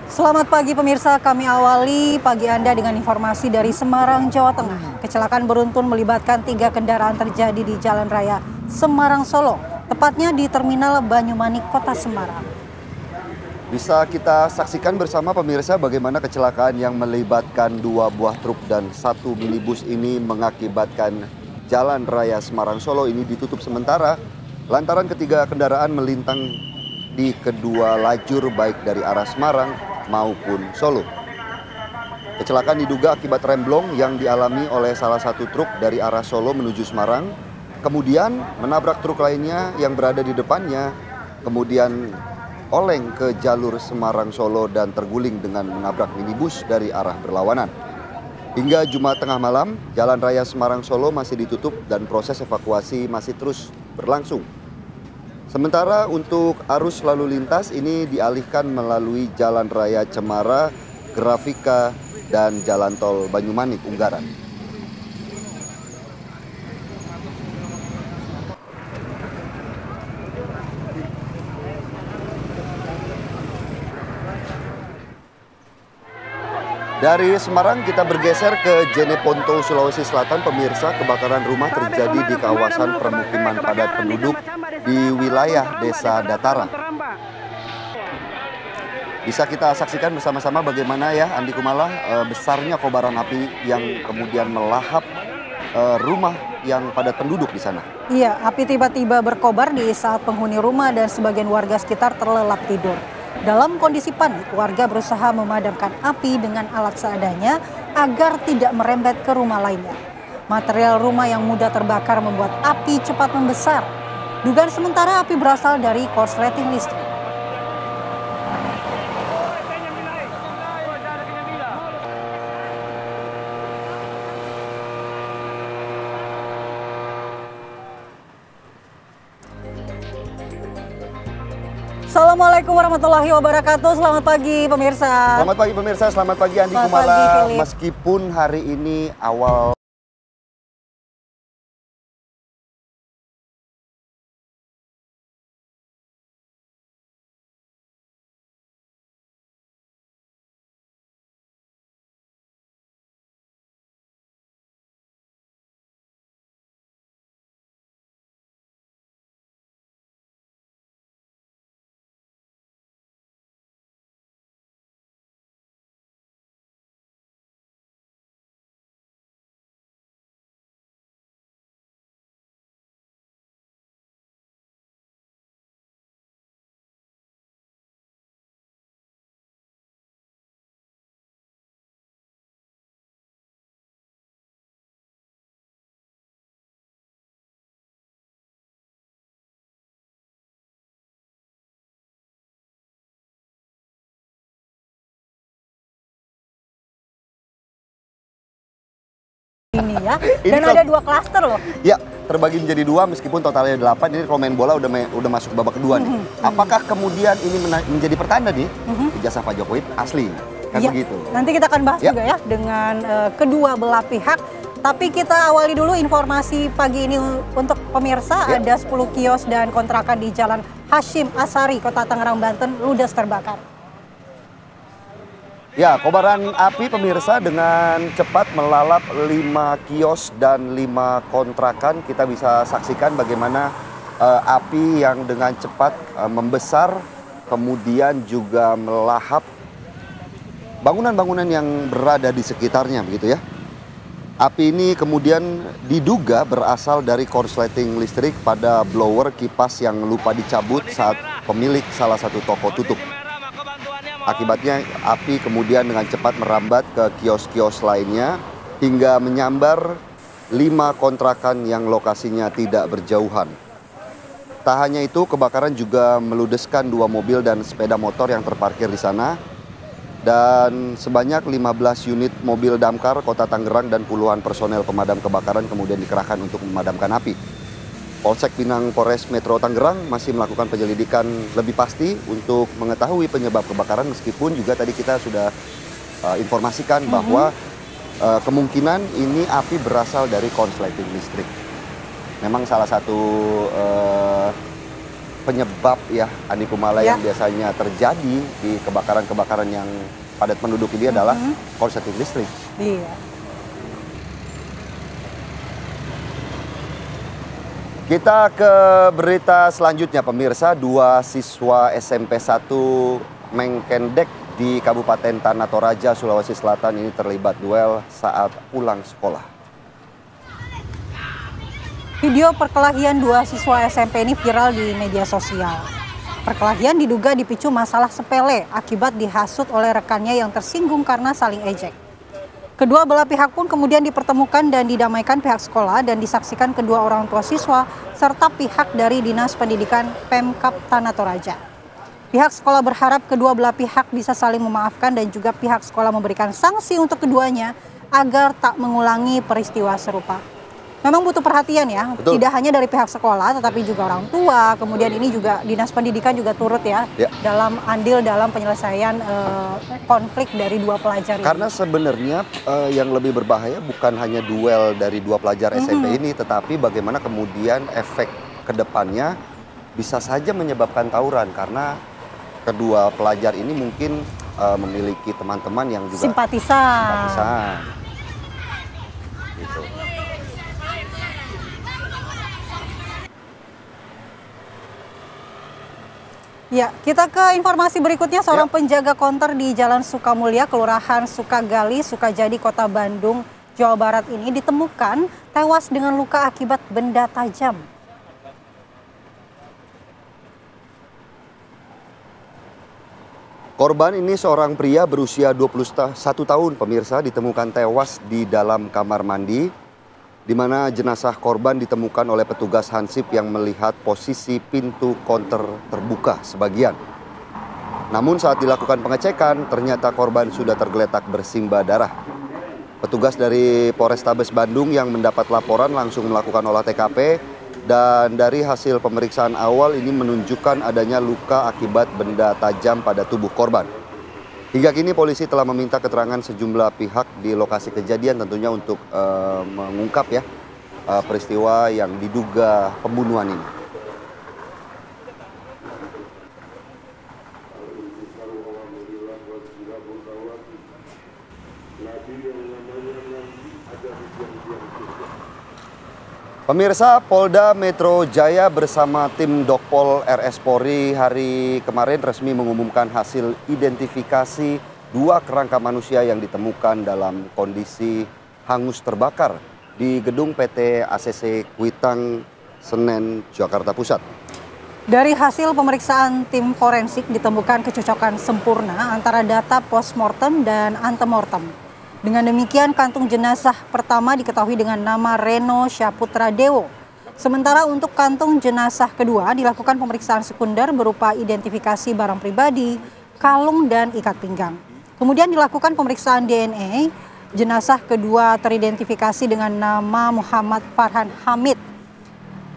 Selamat pagi pemirsa, kami awali pagi Anda dengan informasi dari Semarang, Jawa Tengah. Kecelakaan beruntun melibatkan 3 kendaraan terjadi di Jalan Raya Semarang Solo, tepatnya di Terminal Banyumanik, Kota Semarang. Bisa kita saksikan bersama pemirsa bagaimana kecelakaan yang melibatkan 2 buah truk dan 1 minibus ini mengakibatkan Jalan Raya Semarang Solo ini ditutup sementara lantaran ketiga kendaraan melintang di kedua lajur baik dari arah Semarang maupun Solo. Kecelakaan diduga akibat remblong yang dialami oleh salah satu truk dari arah Solo menuju Semarang, kemudian menabrak truk lainnya yang berada di depannya, kemudian oleng ke jalur Semarang Solo dan terguling dengan menabrak minibus dari arah berlawanan. Hingga Jumat tengah malam, Jalan Raya Semarang Solo masih ditutup dan proses evakuasi masih terus berlangsung. Sementara untuk arus lalu lintas ini dialihkan melalui Jalan Raya Cemara, Grafika, dan Jalan Tol Banyumanik, Unggaran. Dari Semarang kita bergeser ke Jeneponto, Sulawesi Selatan. Pemirsa, kebakaran rumah terjadi di kawasan permukiman padat penduduk di wilayah Desa Datara. Bisa kita saksikan bersama-sama bagaimana ya Andi Kumala besarnya kobaran api yang kemudian melahap rumah yang padat penduduk di sana. Iya, api tiba-tiba berkobar di saat penghuni rumah dan sebagian warga sekitar terlelap tidur. Dalam kondisi panik, warga berusaha memadamkan api dengan alat seadanya agar tidak merembet ke rumah lainnya. Material rumah yang mudah terbakar membuat api cepat membesar. Dugaan sementara api berasal dari korsleting listrik. Assalamualaikum warahmatullahi wabarakatuh. Selamat pagi pemirsa. Selamat pagi pemirsa, selamat pagi Andi Kumala. Meskipun hari ini awal ini ya, dan ada 2 klaster loh. ya terbagi menjadi 2 meskipun totalnya 8. Ini kalau main bola udah masuk babak kedua nih. Apakah kemudian ini menjadi pertanda nih ijazah Pak Jokowi asli? Kan ya, begitu. nanti kita akan bahas juga ya dengan kedua belah pihak. Tapi kita awali dulu informasi pagi ini untuk pemirsa. Ada 10 kios dan kontrakan di Jalan Hashim Asari, Kota Tangerang, Banten ludes terbakar. Ya, kobaran api pemirsa dengan cepat melalap 5 kios dan 5 kontrakan. Kita bisa saksikan bagaimana api yang dengan cepat membesar, kemudian juga melahap bangunan-bangunan yang berada di sekitarnya, begitu ya. Api ini kemudian diduga berasal dari korsleting listrik pada blower kipas yang lupa dicabut saat pemilik salah satu toko tutup. Akibatnya api kemudian dengan cepat merambat ke kios-kios lainnya hingga menyambar 5 kontrakan yang lokasinya tidak berjauhan. Tak hanya itu, kebakaran juga meludeskan 2 mobil dan sepeda motor yang terparkir di sana. Dan sebanyak 15 unit mobil damkar Kota Tangerang dan puluhan personel pemadam kebakaran kemudian dikerahkan untuk memadamkan api. Polsek Pinang Polres Metro Tangerang masih melakukan penyelidikan lebih pasti untuk mengetahui penyebab kebakaran, meskipun juga tadi kita sudah informasikan bahwa kemungkinan ini api berasal dari korsleting listrik. Memang salah satu penyebab ya Andi Kumala yang biasanya terjadi di kebakaran-kebakaran yang padat penduduk ini adalah korsleting listrik. Iya. Kita ke berita selanjutnya pemirsa, 2 siswa SMP 1 Mengkendek di Kabupaten Tanah Toraja, Sulawesi Selatan ini terlibat duel saat pulang sekolah. Video perkelahian 2 siswa SMP ini viral di media sosial. Perkelahian diduga dipicu masalah sepele akibat dihasut oleh rekannya yang tersinggung karena saling ejek. Kedua belah pihak pun kemudian dipertemukan dan didamaikan pihak sekolah dan disaksikan kedua orang tua siswa serta pihak dari Dinas Pendidikan Pemkab Tanah Toraja. Pihak sekolah berharap kedua belah pihak bisa saling memaafkan dan juga pihak sekolah memberikan sanksi untuk keduanya agar tak mengulangi peristiwa serupa. Memang butuh perhatian ya, betul. Tidak hanya dari pihak sekolah tetapi juga orang tua, kemudian ini juga Dinas Pendidikan juga turut ya. Dalam andil dalam penyelesaian konflik dari 2 pelajar ini. Karena sebenarnya yang lebih berbahaya bukan hanya duel dari 2 pelajar SMP ini, tetapi bagaimana kemudian efek kedepannya bisa saja menyebabkan tawuran karena kedua pelajar ini mungkin memiliki teman-teman yang juga simpatisan. Gitu. Ya, kita ke informasi berikutnya. Seorang penjaga konter di Jalan Sukamulya, Kelurahan Sukagali, Sukajadi, Kota Bandung, Jawa Barat ini ditemukan tewas dengan luka akibat benda tajam. Korban ini seorang pria berusia 21 tahun pemirsa ditemukan tewas di dalam kamar mandi, di mana jenazah korban ditemukan oleh petugas Hansip yang melihat posisi pintu konter terbuka sebagian. Namun saat dilakukan pengecekan, ternyata korban sudah tergeletak bersimbah darah. Petugas dari Polrestabes Bandung yang mendapat laporan langsung melakukan olah TKP, dan dari hasil pemeriksaan awal ini menunjukkan adanya luka akibat benda tajam pada tubuh korban. Hingga kini polisi telah meminta keterangan sejumlah pihak di lokasi kejadian tentunya untuk mengungkap ya peristiwa yang diduga pembunuhan ini. Pemirsa, Polda Metro Jaya bersama tim Dokpol RS Polri hari kemarin resmi mengumumkan hasil identifikasi 2 kerangka manusia yang ditemukan dalam kondisi hangus terbakar di gedung PT ACC Kuitang, Senen, Jakarta Pusat. Dari hasil pemeriksaan tim forensik ditemukan kecocokan sempurna antara data postmortem dan antemortem. Dengan demikian, kantung jenazah pertama diketahui dengan nama Reno Syaputra Dewo. Sementara untuk kantung jenazah kedua dilakukan pemeriksaan sekunder berupa identifikasi barang pribadi, kalung, dan ikat pinggang. Kemudian dilakukan pemeriksaan DNA, jenazah kedua teridentifikasi dengan nama Muhammad Farhan Hamid.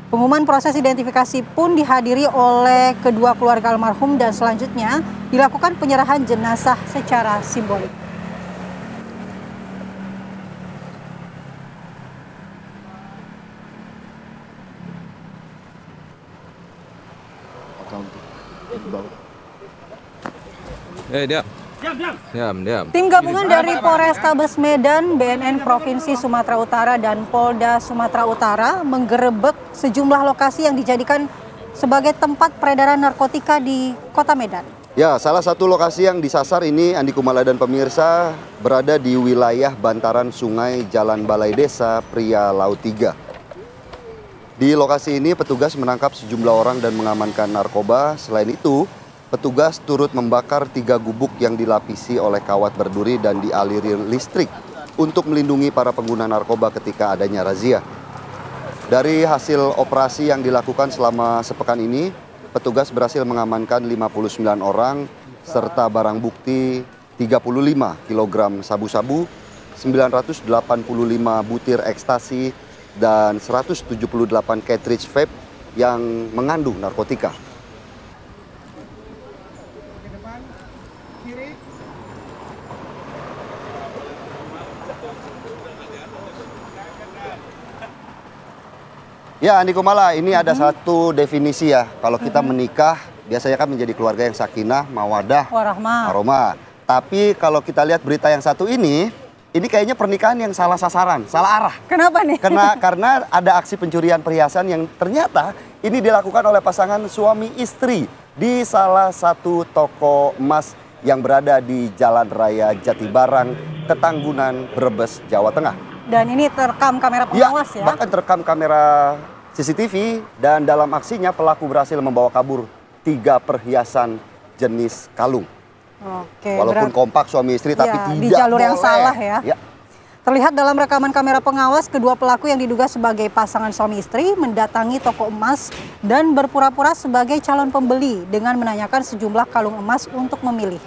Pengumuman proses identifikasi pun dihadiri oleh kedua keluarga almarhum dan selanjutnya dilakukan penyerahan jenazah secara simbolik. Diam. Tim gabungan dari Polrestabes Medan, BNN Provinsi Sumatera Utara, dan Polda Sumatera Utara menggerebek sejumlah lokasi yang dijadikan sebagai tempat peredaran narkotika di Kota Medan. Ya, salah satu lokasi yang disasar ini Andi Kumala dan pemirsa berada di wilayah bantaran sungai Jalan Balai Desa Pria Laut 3. Di lokasi ini petugas menangkap sejumlah orang dan mengamankan narkoba. Selain itu, petugas turut membakar 3 gubuk yang dilapisi oleh kawat berduri dan dialiri listrik untuk melindungi para pengguna narkoba ketika adanya razia. Dari hasil operasi yang dilakukan selama sepekan ini, petugas berhasil mengamankan 59 orang serta barang bukti 35 kg sabu-sabu, 985 butir ekstasi, dan 178 cartridge vape yang mengandung narkotika. Ya, Andi Kumala, ini ada satu definisi ya. Kalau kita menikah, biasanya kan menjadi keluarga yang sakinah, mawadah, warahmah. Tapi kalau kita lihat berita yang satu ini kayaknya pernikahan yang salah sasaran, salah arah. Kenapa nih? Karena ada aksi pencurian perhiasan yang ternyata ini dilakukan oleh pasangan suami istri di salah satu toko emas yang berada di Jalan Raya Jatibarang, Ketanggunan, Brebes, Jawa Tengah. Dan ini terekam kamera pengawas ya? Bahkan terekam kamera CCTV, dan dalam aksinya pelaku berhasil membawa kabur 3 perhiasan jenis kalung. Oke, walaupun kompak suami istri tapi tidak di jalur yang boleh. salah ya. Terlihat dalam rekaman kamera pengawas, kedua pelaku yang diduga sebagai pasangan suami istri mendatangi toko emas dan berpura-pura sebagai calon pembeli dengan menanyakan sejumlah kalung emas untuk memilih.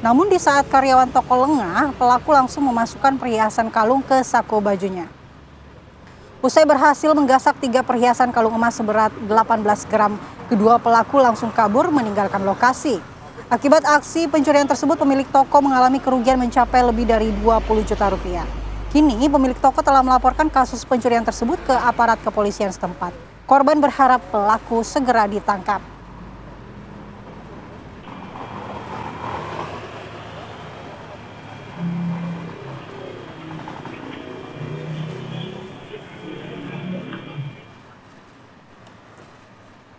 Namun di saat karyawan toko lengah, pelaku langsung memasukkan perhiasan kalung ke sako bajunya. Usai berhasil menggasak 3 perhiasan kalung emas seberat 18 gram, kedua pelaku langsung kabur meninggalkan lokasi. Akibat aksi pencurian tersebut, pemilik toko mengalami kerugian mencapai lebih dari 20 juta rupiah. Kini pemilik toko telah melaporkan kasus pencurian tersebut ke aparat kepolisian setempat. Korban berharap pelaku segera ditangkap.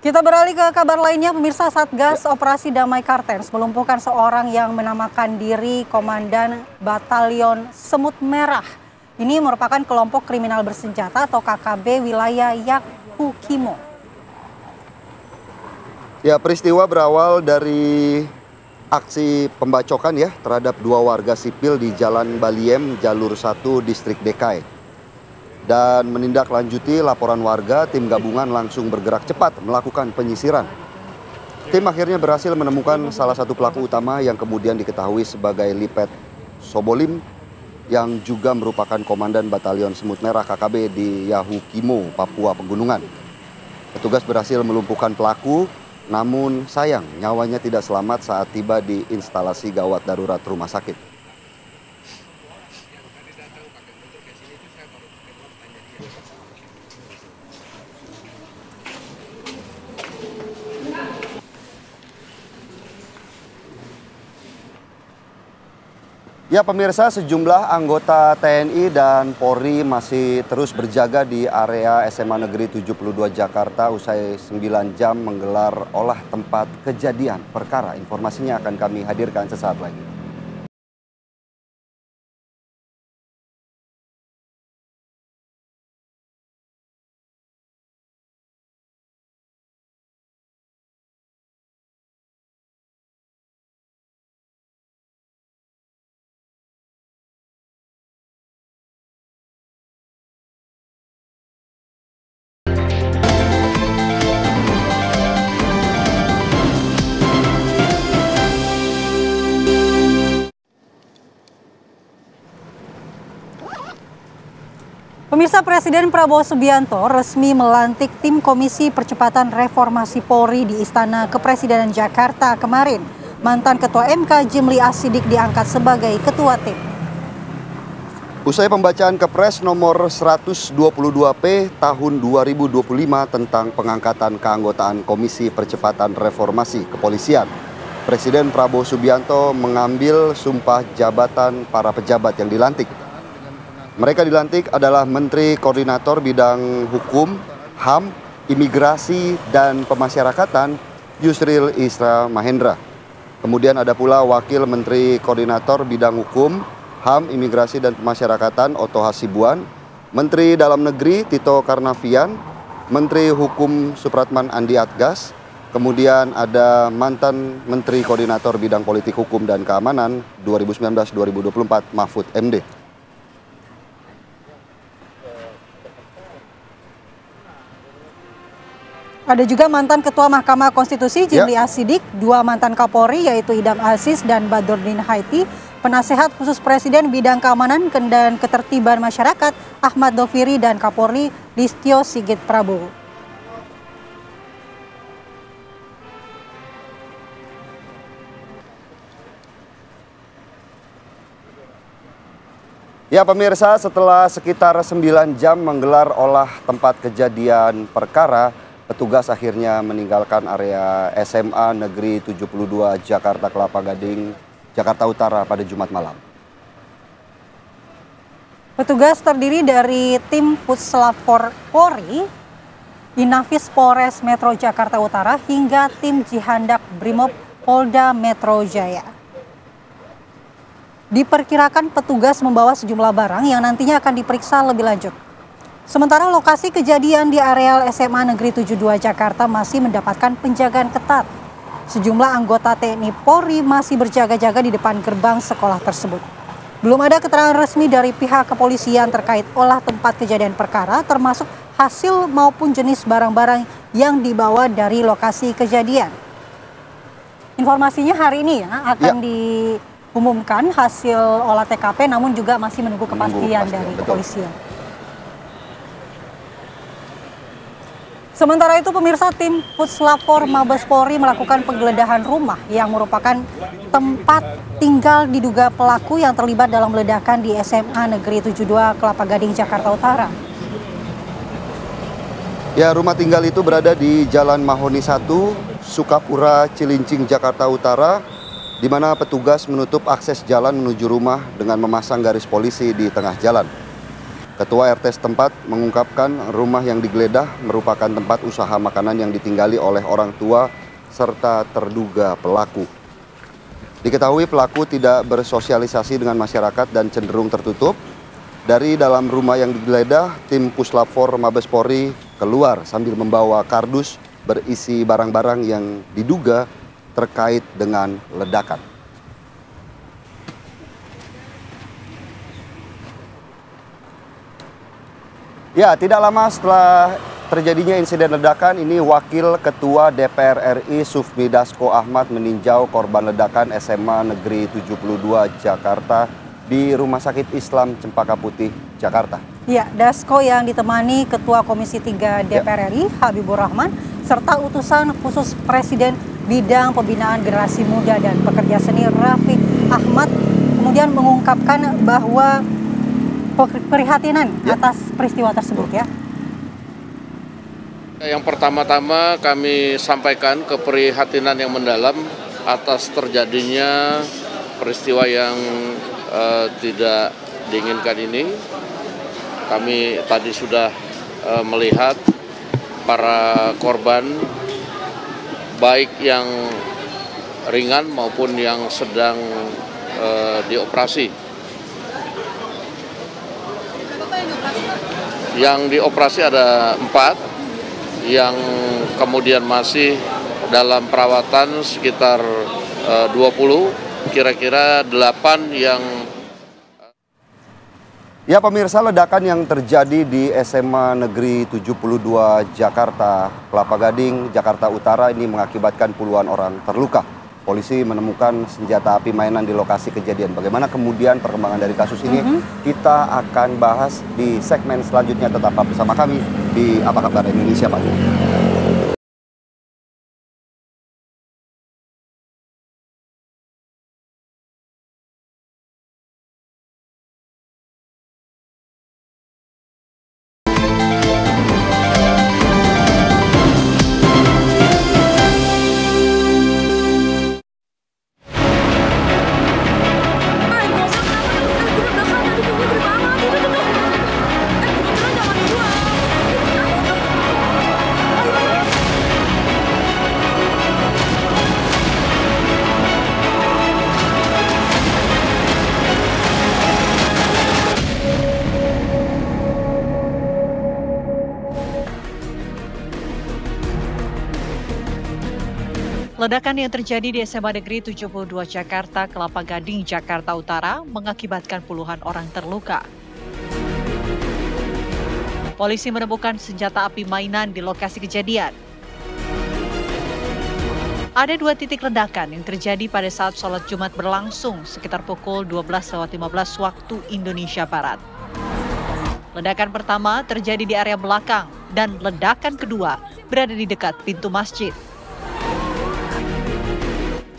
Kita beralih ke kabar lainnya, pemirsa. Satgas Operasi Damai Kartens melumpuhkan seorang yang menamakan diri Komandan Batalion Semut Merah. Ini merupakan kelompok kriminal bersenjata atau KKB wilayah Yahukimo. Ya, peristiwa berawal dari aksi pembacokan ya terhadap 2 warga sipil di Jalan Baliem, Jalur 1, Distrik DKI. Dan menindaklanjuti laporan warga, tim gabungan langsung bergerak cepat melakukan penyisiran. Tim akhirnya berhasil menemukan salah satu pelaku utama yang kemudian diketahui sebagai Lipet Sobolim, yang juga merupakan Komandan Batalion Semut Merah KKB di Yahukimo, Papua Pegunungan. Petugas berhasil melumpuhkan pelaku, namun sayang nyawanya tidak selamat saat tiba di instalasi gawat darurat rumah sakit. Ya pemirsa, sejumlah anggota TNI dan Polri masih terus berjaga di area SMA Negeri 72 Jakarta usai 9 jam menggelar olah tempat kejadian perkara. Informasinya akan kami hadirkan sesaat lagi. Pemirsa, Presiden Prabowo Subianto resmi melantik tim Komisi Percepatan Reformasi Polri di Istana Kepresidenan Jakarta kemarin. Mantan Ketua MK Jimli Asidik diangkat sebagai Ketua Tim. Usai pembacaan Kepres nomor 122P tahun 2025 tentang pengangkatan keanggotaan Komisi Percepatan Reformasi Kepolisian, Presiden Prabowo Subianto mengambil sumpah jabatan para pejabat yang dilantik. Mereka dilantik adalah Menteri Koordinator Bidang Hukum, HAM, Imigrasi, dan Pemasyarakatan Yusril Isra Mahendra. Kemudian ada pula Wakil Menteri Koordinator Bidang Hukum, HAM, Imigrasi, dan Pemasyarakatan Oto Hasibuan, Menteri Dalam Negeri Tito Karnavian, Menteri Hukum Supratman Andi Atgas, kemudian ada mantan Menteri Koordinator Bidang Politik Hukum dan Keamanan 2019-2024 Mahfud MD. Ada juga mantan Ketua Mahkamah Konstitusi Jimli Asidik, 2 mantan Kapolri yaitu Idam Aziz dan Badrodin Haiti, Penasehat Khusus Presiden Bidang Keamanan dan Ketertiban Masyarakat Ahmad Doviri, dan Kapolri Listio Sigit Prabowo. Ya pemirsa, setelah sekitar 9 jam menggelar olah tempat kejadian perkara, petugas akhirnya meninggalkan area SMA Negeri 72 Jakarta Kelapa Gading, Jakarta Utara pada Jumat malam. Petugas terdiri dari tim Puslapor Polri, Inafis Polres Metro Jakarta Utara hingga tim Jihandak Brimob Polda Metro Jaya. Diperkirakan petugas membawa sejumlah barang yang nantinya akan diperiksa lebih lanjut. Sementara lokasi kejadian di areal SMA Negeri 72 Jakarta masih mendapatkan penjagaan ketat. Sejumlah anggota TNI Polri masih berjaga-jaga di depan gerbang sekolah tersebut. Belum ada keterangan resmi dari pihak kepolisian terkait olah tempat kejadian perkara, termasuk hasil maupun jenis barang-barang yang dibawa dari lokasi kejadian. Informasinya hari ini akan diumumkan hasil olah TKP, namun juga masih menunggu kepastian dari kepolisian. Sementara itu pemirsa, tim Puslapor Mabes Polri melakukan penggeledahan rumah yang merupakan tempat tinggal diduga pelaku yang terlibat dalam ledakan di SMA Negeri 72 Kelapa Gading, Jakarta Utara. Ya, rumah tinggal itu berada di Jalan Mahoni 1, Sukapura, Cilincing, Jakarta Utara, di mana petugas menutup akses jalan menuju rumah dengan memasang garis polisi di tengah jalan. Ketua RT setempat mengungkapkan rumah yang digeledah merupakan tempat usaha makanan yang ditinggali oleh orang tua serta terduga pelaku. Diketahui pelaku tidak bersosialisasi dengan masyarakat dan cenderung tertutup. Dari dalam rumah yang digeledah, tim Puslapor Mabes Polri keluar sambil membawa kardus berisi barang-barang yang diduga terkait dengan ledakan. Ya, tidak lama setelah terjadinya insiden ledakan, ini Wakil Ketua DPR RI Sufmi Dasko Ahmad meninjau korban ledakan SMA Negeri 72 Jakarta di Rumah Sakit Islam Cempaka Putih, Jakarta. Ya, Dasko yang ditemani Ketua Komisi 3 DPR RI Habibur Rahman serta utusan khusus Presiden Bidang Pembinaan Generasi Muda dan Pekerja Seni Rafiq Ahmad kemudian mengungkapkan bahwa keprihatinan atas peristiwa tersebut ya. Yang pertama-tama kami sampaikan keprihatinan yang mendalam atas terjadinya peristiwa yang tidak diinginkan ini. Kami tadi sudah melihat para korban baik yang ringan maupun yang sedang dioperasi. Yang dioperasi ada 4, yang kemudian masih dalam perawatan sekitar 20, kira-kira 8 yang... Ya pemirsa, ledakan yang terjadi di SMA Negeri 72 Jakarta, Kelapa Gading, Jakarta Utara ini mengakibatkan puluhan orang terluka. Polisi menemukan senjata api mainan di lokasi kejadian. Bagaimana kemudian perkembangan dari kasus ini? Kita akan bahas di segmen selanjutnya. Tetaplah bersama kami di Apa Kabar Indonesia, Pak. Ledakan yang terjadi di SMA Negeri 72 Jakarta, Kelapa Gading, Jakarta Utara mengakibatkan puluhan orang terluka. Polisi menemukan senjata api mainan di lokasi kejadian. Ada 2 titik ledakan yang terjadi pada saat sholat Jumat berlangsung sekitar pukul 12.15 waktu Indonesia Barat. Ledakan pertama terjadi di area belakang dan ledakan kedua berada di dekat pintu masjid.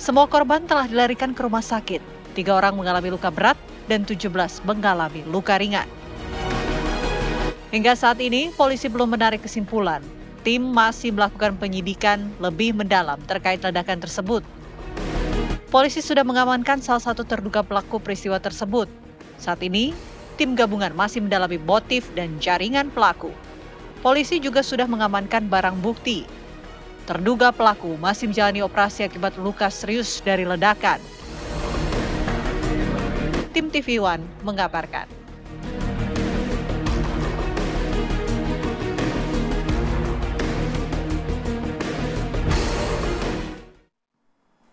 Semua korban telah dilarikan ke rumah sakit. 3 orang mengalami luka berat dan 17 mengalami luka ringan. Hingga saat ini, polisi belum menarik kesimpulan. Tim masih melakukan penyidikan lebih mendalam terkait ledakan tersebut. Polisi sudah mengamankan salah satu terduga pelaku peristiwa tersebut. Saat ini, tim gabungan masih mendalami motif dan jaringan pelaku. Polisi juga sudah mengamankan barang bukti. Terduga pelaku masih menjalani operasi akibat luka serius dari ledakan. Tim TV One mengabarkan.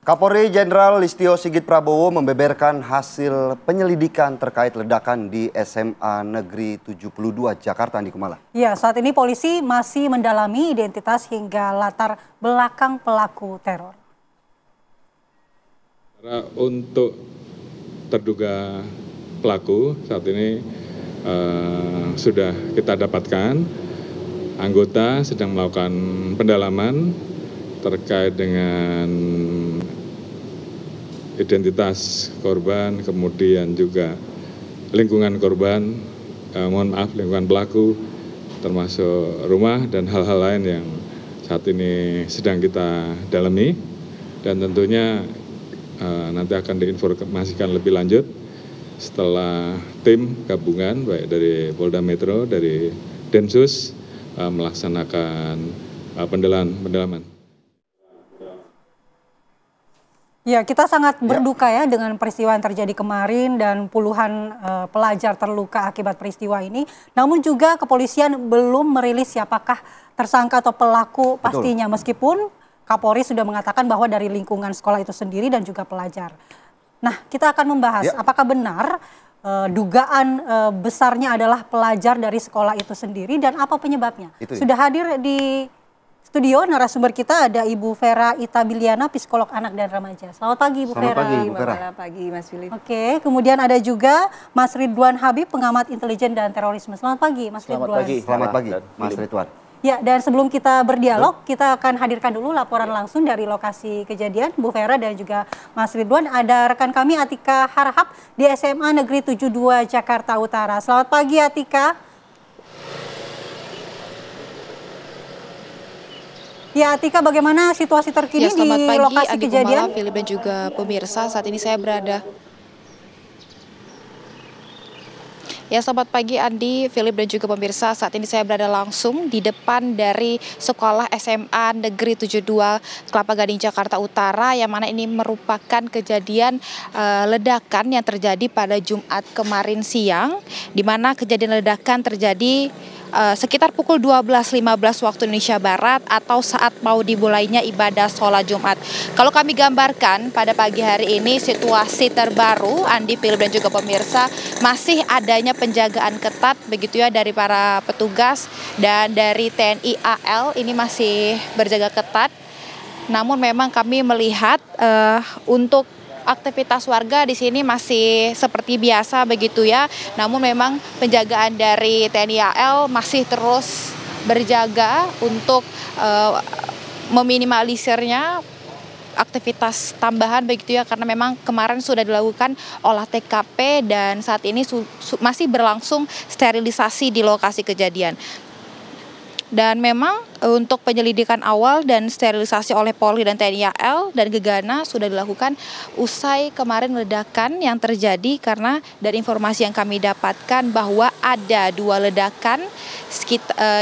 Kapolri Jenderal Listio Sigit Prabowo membeberkan hasil penyelidikan terkait ledakan di SMA Negeri 72 Jakarta, Andi Kumala. Ya, saat ini polisi masih mendalami identitas hingga latar belakang pelaku teror. Untuk terduga pelaku saat ini sudah kita dapatkan, anggota sedang melakukan pendalaman terkait dengan identitas korban, kemudian juga lingkungan korban, lingkungan pelaku, termasuk rumah dan hal-hal lain yang saat ini sedang kita dalami, dan tentunya nanti akan diinformasikan lebih lanjut setelah tim gabungan baik dari Polda Metro, dari Densus melaksanakan pendalaman. Ya, kita sangat berduka ya dengan peristiwa yang terjadi kemarin dan puluhan pelajar terluka akibat peristiwa ini. Namun juga kepolisian belum merilis siapakah tersangka atau pelaku pastinya. Meskipun Kapolri sudah mengatakan bahwa dari lingkungan sekolah itu sendiri dan juga pelajar. Nah, kita akan membahas apakah benar dugaan besarnya adalah pelajar dari sekolah itu sendiri dan apa penyebabnya. Sudah hadir di studio narasumber kita ada Ibu Vera Itabiliana, psikolog anak dan remaja. Selamat pagi Ibu Vera. Selamat pagi Ibu Vera. Selamat pagi Mas Philip. Oke, kemudian ada juga Mas Ridwan Habib, pengamat intelijen dan terorisme. Selamat pagi Mas Ridwan. Selamat pagi Mas Ridwan. Ya, dan sebelum kita berdialog, kita akan hadirkan dulu laporan langsung dari lokasi kejadian. Bu Vera dan juga Mas Ridwan, ada rekan kami Atika Harahap di SMA Negeri 72 Jakarta Utara. Selamat pagi Atika. Ya, Atika, bagaimana situasi terkini di lokasi kejadian? Selamat pagi, Philip dan juga pemirsa. Saat ini saya berada. Ya, selamat pagi Andi, Philip dan juga pemirsa. Saat ini saya berada langsung di depan dari sekolah SMA Negeri 72 Kelapa Gading Jakarta Utara, yang mana ini merupakan kejadian ledakan yang terjadi pada Jumat kemarin siang, di mana kejadian ledakan terjadi sekitar pukul 12.15 waktu Indonesia Barat atau saat mau dimulainya ibadah sholat Jumat. Kalau kami gambarkan pada pagi hari ini situasi terbaru, Andi, Philip dan juga pemirsa, masih adanya penjagaan ketat begitu ya dari para petugas dan dari TNI AL ini masih berjaga ketat. Namun memang kami melihat untuk aktivitas warga di sini masih seperti biasa begitu ya. Namun memang penjagaan dari TNI AL masih terus berjaga untuk meminimalisirnya aktivitas tambahan begitu ya, karena memang kemarin sudah dilakukan olah TKP dan saat ini masih berlangsung sterilisasi di lokasi kejadian. Dan memang untuk penyelidikan awal dan sterilisasi oleh Polri dan TNI AL dan Gegana sudah dilakukan usai kemarin ledakan yang terjadi, karena dari informasi yang kami dapatkan bahwa ada 2 ledakan,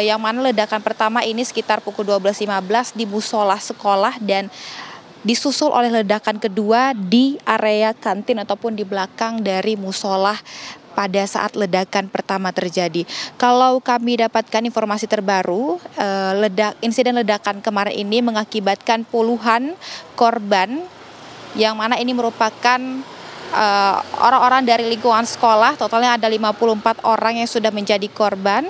yang mana ledakan pertama ini sekitar pukul 12.15 di musola sekolah dan disusul oleh ledakan kedua di area kantin ataupun di belakang dari musola pada saat ledakan pertama terjadi. Kalau kami dapatkan informasi terbaru, insiden ledakan kemarin ini mengakibatkan puluhan korban, yang mana ini merupakan orang-orang dari lingkungan sekolah. Totalnya ada 54 orang yang sudah menjadi korban,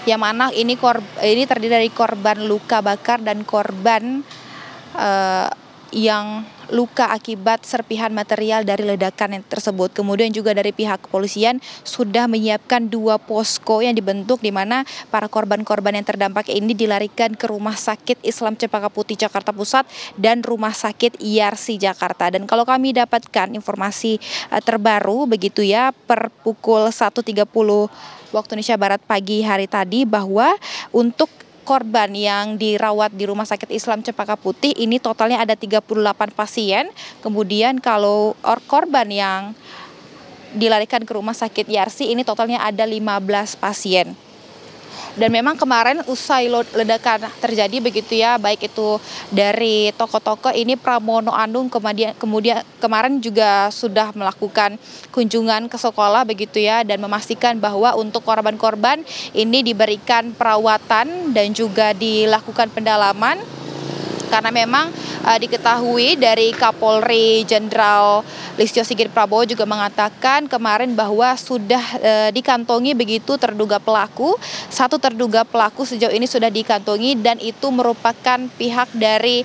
yang mana ini terdiri dari korban luka bakar dan korban yang luka akibat serpihan material dari ledakan yang tersebut. Kemudian juga dari pihak kepolisian sudah menyiapkan 2 posko yang dibentuk di mana para korban-korban yang terdampak ini dilarikan ke Rumah Sakit Islam Cempaka Putih Jakarta Pusat dan Rumah Sakit Yarsi Jakarta. Dan kalau kami dapatkan informasi terbaru begitu ya, per pukul 1.30 waktu Indonesia Barat pagi hari tadi, bahwa untuk korban yang dirawat di Rumah Sakit Islam Cempaka Putih ini totalnya ada 38 pasien. Kemudian kalau korban yang dilarikan ke Rumah Sakit Yarsi ini totalnya ada 15 pasien. Dan memang kemarin usai ledakan terjadi begitu ya, baik itu dari toko-toko ini, Pramono Anung kemudian kemarin juga sudah melakukan kunjungan ke sekolah begitu ya, dan memastikan bahwa untuk korban-korban ini diberikan perawatan dan juga dilakukan pendalaman. Karena memang diketahui dari Kapolri Jenderal Listio Sigit Prabowo juga mengatakan kemarin bahwa sudah dikantongi begitu terduga pelaku. 1 terduga pelaku sejauh ini sudah dikantongi dan itu merupakan pihak dari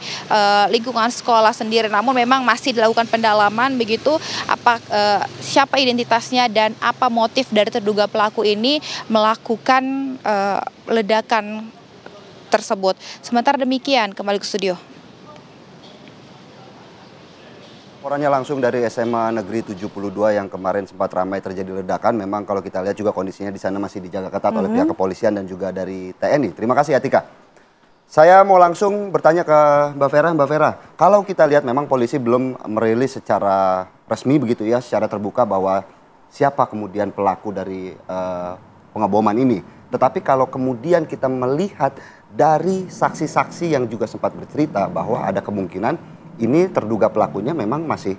lingkungan sekolah sendiri. Namun memang masih dilakukan pendalaman begitu siapa identitasnya dan apa motif dari terduga pelaku ini melakukan ledakan tersebut. Sementara demikian, kembali ke studio. Laporannya langsung dari SMA Negeri 72 yang kemarin sempat ramai terjadi ledakan. Memang kalau kita lihat juga kondisinya di sana masih dijaga ketat oleh pihak kepolisian dan juga dari TNI. Terima kasih Atika. Saya mau langsung bertanya ke Mbak Vera. Mbak Vera, kalau kita lihat memang polisi belum merilis secara resmi begitu ya, secara terbuka bahwa siapa kemudian pelaku dari pengeboman ini. Tetapi kalau kemudian kita melihat dari saksi-saksi yang juga sempat bercerita bahwa ada kemungkinan ini terduga pelakunya memang masih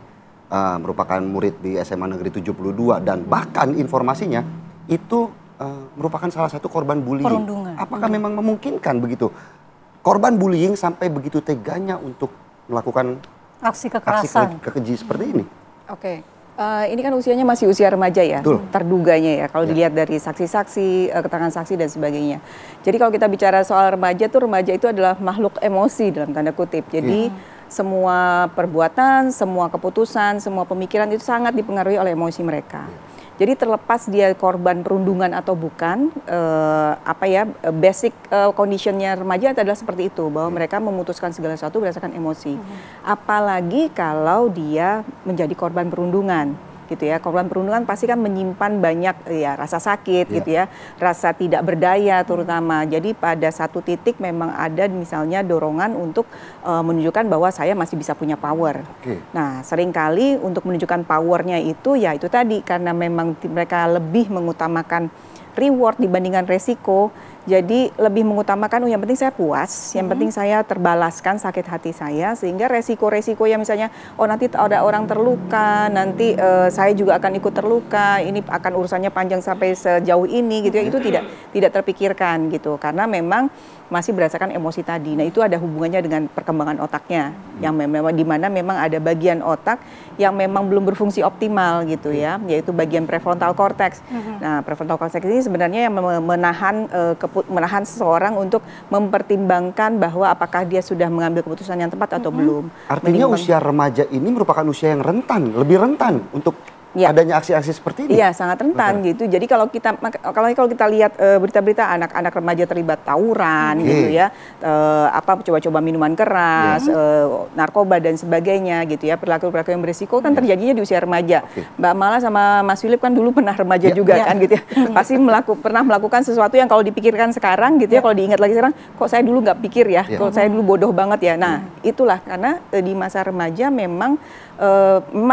merupakan murid di SMA Negeri 72 dan bahkan informasinya itu merupakan salah satu korban bullying. Perundungan. Apakah memang memungkinkan begitu korban bullying sampai begitu teganya untuk melakukan Aksi kekerasan. kekeji seperti ini? Oke. Ini kan usianya masih usia remaja ya, Betul. Terduganya ya, kalau dilihat dari saksi-saksi, keterangan saksi dan sebagainya. Jadi kalau kita bicara soal remaja itu adalah makhluk emosi dalam tanda kutip. Jadi semua perbuatan, semua keputusan, semua pemikiran itu sangat dipengaruhi oleh emosi mereka. Jadi terlepas dia korban perundungan atau bukan, basic conditionnya remaja adalah seperti itu, bahwa mereka memutuskan segala sesuatu berdasarkan emosi. Apalagi kalau dia menjadi korban perundungan, gitu ya. Korban perundungan pasti kan menyimpan banyak ya rasa sakit, gitu ya, rasa tidak berdaya terutama. Jadi pada satu titik memang ada misalnya dorongan untuk menunjukkan bahwa saya masih bisa punya power. Nah, seringkali untuk menunjukkan powernya itu ya itu tadi, karena memang mereka lebih mengutamakan reward dibandingkan resiko. Jadi lebih mengutamakan, yang penting saya puas, yang penting saya terbalaskan sakit hati saya, sehingga resiko-resiko yang misalnya, nanti ada orang terluka, nanti saya juga akan ikut terluka, ini akan urusannya panjang sampai sejauh ini gitu ya, itu tidak terpikirkan gitu, karena memang masih berdasarkan emosi tadi. Nah, itu ada hubungannya dengan perkembangan otaknya, yang memang di mana memang ada bagian otak yang memang belum berfungsi optimal gitu ya, yaitu bagian prefrontal cortex. Nah, prefrontal cortex ini sebenarnya yang menahan seseorang untuk mempertimbangkan bahwa apakah dia sudah mengambil keputusan yang tepat atau belum. Artinya usia remaja ini merupakan usia yang rentan, lebih rentan untuk adanya aksi-aksi seperti ini. Iya, sangat rentan gitu. Jadi kalau kita lihat berita-berita anak-anak remaja terlibat tawuran gitu ya, coba-coba minuman keras, narkoba dan sebagainya gitu ya, perilaku-perilaku yang berisiko kan terjadinya di usia remaja. Mbak Mala sama Mas Philip kan dulu pernah remaja juga kan gitu ya. Pasti pernah melakukan sesuatu yang kalau dipikirkan sekarang gitu ya, kalau diingat lagi sekarang, kok saya dulu nggak pikir ya, kok saya dulu bodoh banget ya. Nah, itulah karena di masa remaja memang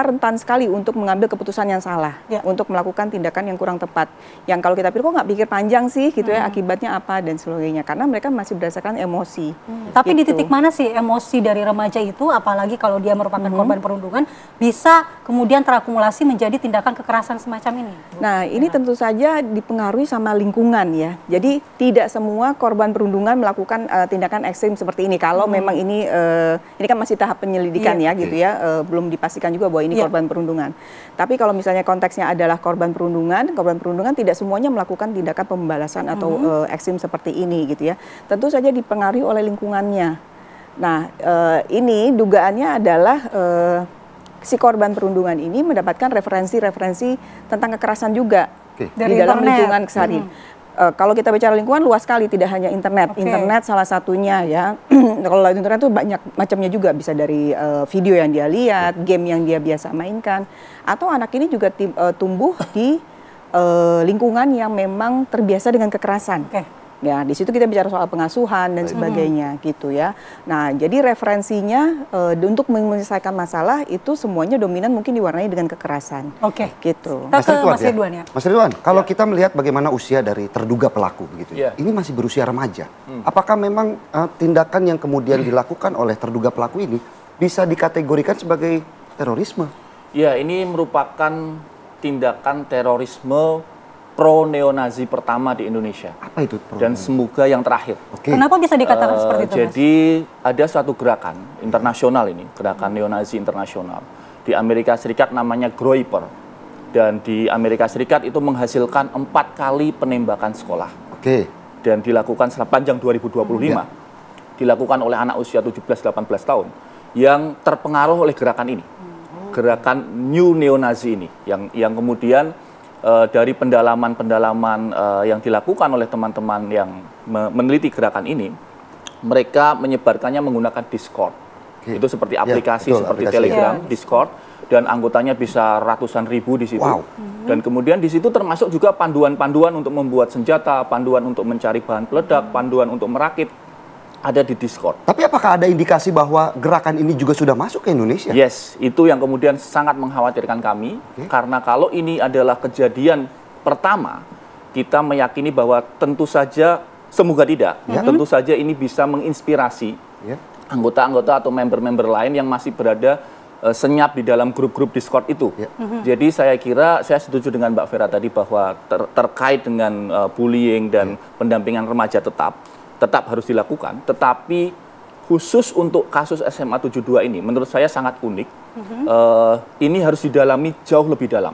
rentan sekali untuk mengambil keputusan yang salah, untuk melakukan tindakan yang kurang tepat. Yang kalau kita pikir kok nggak pikir panjang sih, gitu ya, akibatnya apa dan sebagainya. Karena mereka masih berdasarkan emosi. Tapi gitu. di titik mana sih emosi dari remaja itu, apalagi kalau dia merupakan korban perundungan, bisa kemudian terakumulasi menjadi tindakan kekerasan semacam ini? Nah, ini tentu saja dipengaruhi sama lingkungan ya. Jadi tidak semua korban perundungan melakukan tindakan ekstrim seperti ini. Kalau memang ini kan masih tahap penyelidikan ya, gitu ya, belum dipastikan juga bahwa ini korban perundungan. Tapi kalau misalnya konteksnya adalah korban perundungan tidak semuanya melakukan tindakan pembalasan atau ekstrim seperti ini gitu ya. Tentu saja dipengaruhi oleh lingkungannya. Nah, ini dugaannya adalah si korban perundungan ini mendapatkan referensi-referensi tentang kekerasan juga dari di dalam internet. lingkungan keseharian. Kalau kita bicara lingkungan luas sekali, tidak hanya internet. Internet salah satunya ya. Kalau internet itu banyak macamnya juga, bisa dari video yang dia lihat, game yang dia biasa mainkan, atau anak ini juga tumbuh di lingkungan yang memang terbiasa dengan kekerasan. Ya, di situ kita bicara soal pengasuhan dan sebagainya gitu ya. Nah, jadi referensinya untuk menyelesaikan masalah itu semuanya dominan mungkin diwarnai dengan kekerasan. Gitu. Mas Ridwan, Mas Ridwan, kalau kita melihat bagaimana usia dari terduga pelaku begitu, ini masih berusia remaja. Apakah memang tindakan yang kemudian dilakukan oleh terduga pelaku ini bisa dikategorikan sebagai terorisme? Ya, ini merupakan tindakan terorisme pro-neonazi pertama di Indonesia. Apa itu? Dan semoga yang terakhir. Kenapa bisa dikatakan seperti itu, Mas? Jadi ada suatu gerakan internasional ini, gerakan neonazi internasional. Di Amerika Serikat namanya Groyper. Dan di Amerika Serikat itu menghasilkan 4 kali penembakan sekolah. Dan dilakukan sepanjang 2025. Dilakukan oleh anak usia 17-18 tahun. Yang terpengaruh oleh gerakan ini. Gerakan New Neonazi ini. Yang kemudian dari pendalaman-pendalaman yang dilakukan oleh teman-teman yang meneliti gerakan ini, mereka menyebarkannya menggunakan Discord. Itu seperti aplikasi seperti Telegram, Discord, dan anggotanya bisa ratusan ribu di situ. Dan kemudian di situ termasuk juga panduan-panduan untuk membuat senjata, panduan untuk mencari bahan peledak, panduan untuk merakit, ada di Discord. Tapi apakah ada indikasi bahwa gerakan ini juga sudah masuk ke Indonesia? Yes, itu yang kemudian sangat mengkhawatirkan kami, karena kalau ini adalah kejadian pertama, kita meyakini bahwa tentu saja, semoga tidak, tentu saja ini bisa menginspirasi anggota-anggota atau member-member lain yang masih berada senyap di dalam grup-grup Discord itu. Jadi saya kira, saya setuju dengan Mbak Vera tadi bahwa terkait dengan bullying dan pendampingan remaja tetap harus dilakukan, tetapi khusus untuk kasus SMA 72 ini menurut saya sangat unik. Ini harus didalami jauh lebih dalam.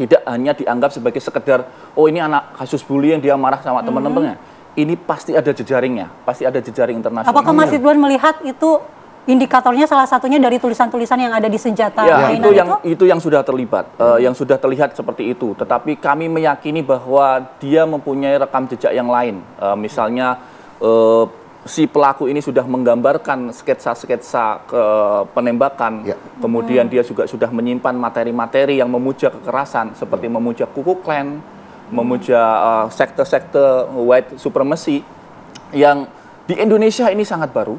Tidak hanya dianggap sebagai sekedar, oh ini anak kasus bullying, dia marah sama teman-temannya. Ini pasti ada jejaringnya, pasti ada jejaring internasional. Apakah Mas Ridwan melihat itu indikatornya salah satunya dari tulisan-tulisan yang ada di senjata mainan itu yang sudah terlibat, yang sudah terlihat seperti itu. Tetapi kami meyakini bahwa dia mempunyai rekam jejak yang lain. Misalnya si pelaku ini sudah menggambarkan sketsa-sketsa penembakan, kemudian dia juga sudah menyimpan materi-materi yang memuja kekerasan, seperti memuja Ku Klux Klan, memuja sekte-sekte white supremacy, yang di Indonesia ini sangat baru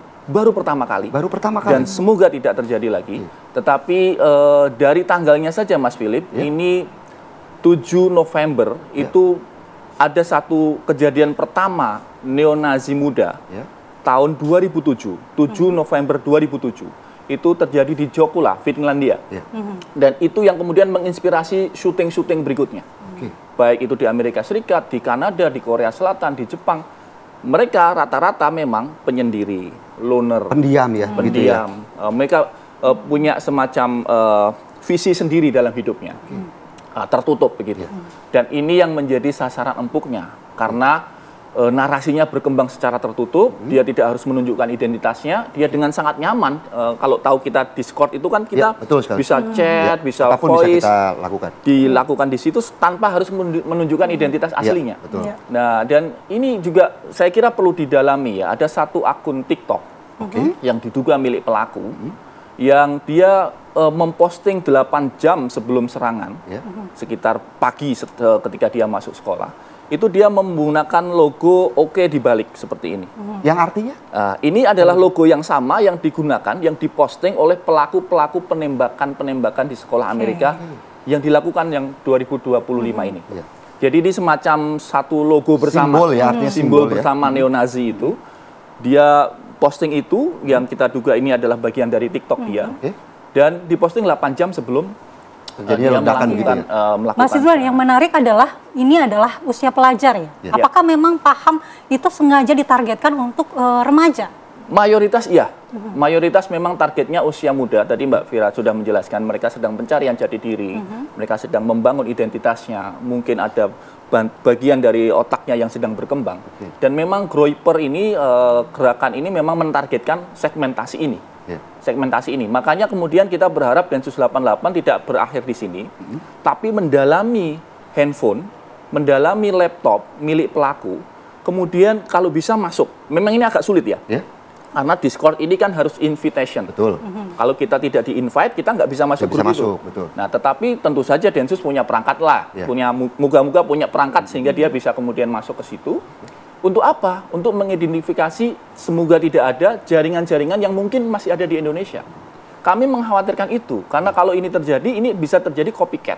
pertama kali. Dan semoga tidak terjadi lagi. Tetapi dari tanggalnya saja Mas Philip, ini 7 November itu ada satu kejadian pertama neonazi muda tahun 2007, 7 November 2007. Itu terjadi di Jokula, Finlandia. Dan itu yang kemudian menginspirasi syuting-syuting berikutnya. Baik itu di Amerika Serikat, di Kanada, di Korea Selatan, di Jepang. Mereka rata-rata memang penyendiri, loner, pendiam ya, pendiam. Mereka punya semacam visi sendiri dalam hidupnya, tertutup begitu. Dan ini yang menjadi sasaran empuknya, karena narasinya berkembang secara tertutup, dia tidak harus menunjukkan identitasnya, dia dengan sangat nyaman. Kalau tahu kita Discord itu kan kita bisa chat, bisa voice, bisa kita lakukan. Dilakukan di situ tanpa harus menunjukkan identitas aslinya. Nah, dan ini juga saya kira perlu didalami ya. Ada satu akun TikTok yang diduga milik pelaku, yang dia memposting 8 jam sebelum serangan, sekitar pagi ketika dia masuk sekolah. Itu dia menggunakan logo oke di balik seperti ini. Yang artinya? Ini adalah logo yang sama yang digunakan, yang diposting oleh pelaku-pelaku penembakan di sekolah Amerika yang dilakukan yang 2025 ini. Jadi ini semacam satu logo bersama, simbol ya, artinya simbol bersama neonazi itu. Dia posting itu yang kita duga ini adalah bagian dari TikTok dia. Dan diposting 8 jam sebelum dia melakukan Mas Ridwan, yang menarik adalah ini adalah usia pelajar ya. Apakah memang paham itu sengaja ditargetkan untuk remaja? Mayoritas iya, mayoritas memang targetnya usia muda. Tadi Mbak Vira sudah menjelaskan mereka sedang pencarian jati diri, mereka sedang membangun identitasnya, mungkin ada bagian dari otaknya yang sedang berkembang. Dan memang Groyper ini, gerakan ini memang mentargetkan segmentasi ini. Segmentasi ini. Makanya kemudian kita berharap Densus 88 tidak berakhir di sini, tapi mendalami handphone, mendalami laptop milik pelaku, kemudian kalau bisa masuk. Memang ini agak sulit ya. Karena Discord ini kan harus invitation. Betul. Kalau kita tidak di-invite, kita nggak bisa masuk grup itu. Betul. Nah, tetapi tentu saja Densus punya perangkat lah. Moga-moga punya perangkat sehingga dia bisa kemudian masuk ke situ. Untuk apa? Untuk mengidentifikasi semoga tidak ada jaringan-jaringan yang mungkin masih ada di Indonesia. Kami mengkhawatirkan itu. Karena kalau ini terjadi, ini bisa terjadi copycat.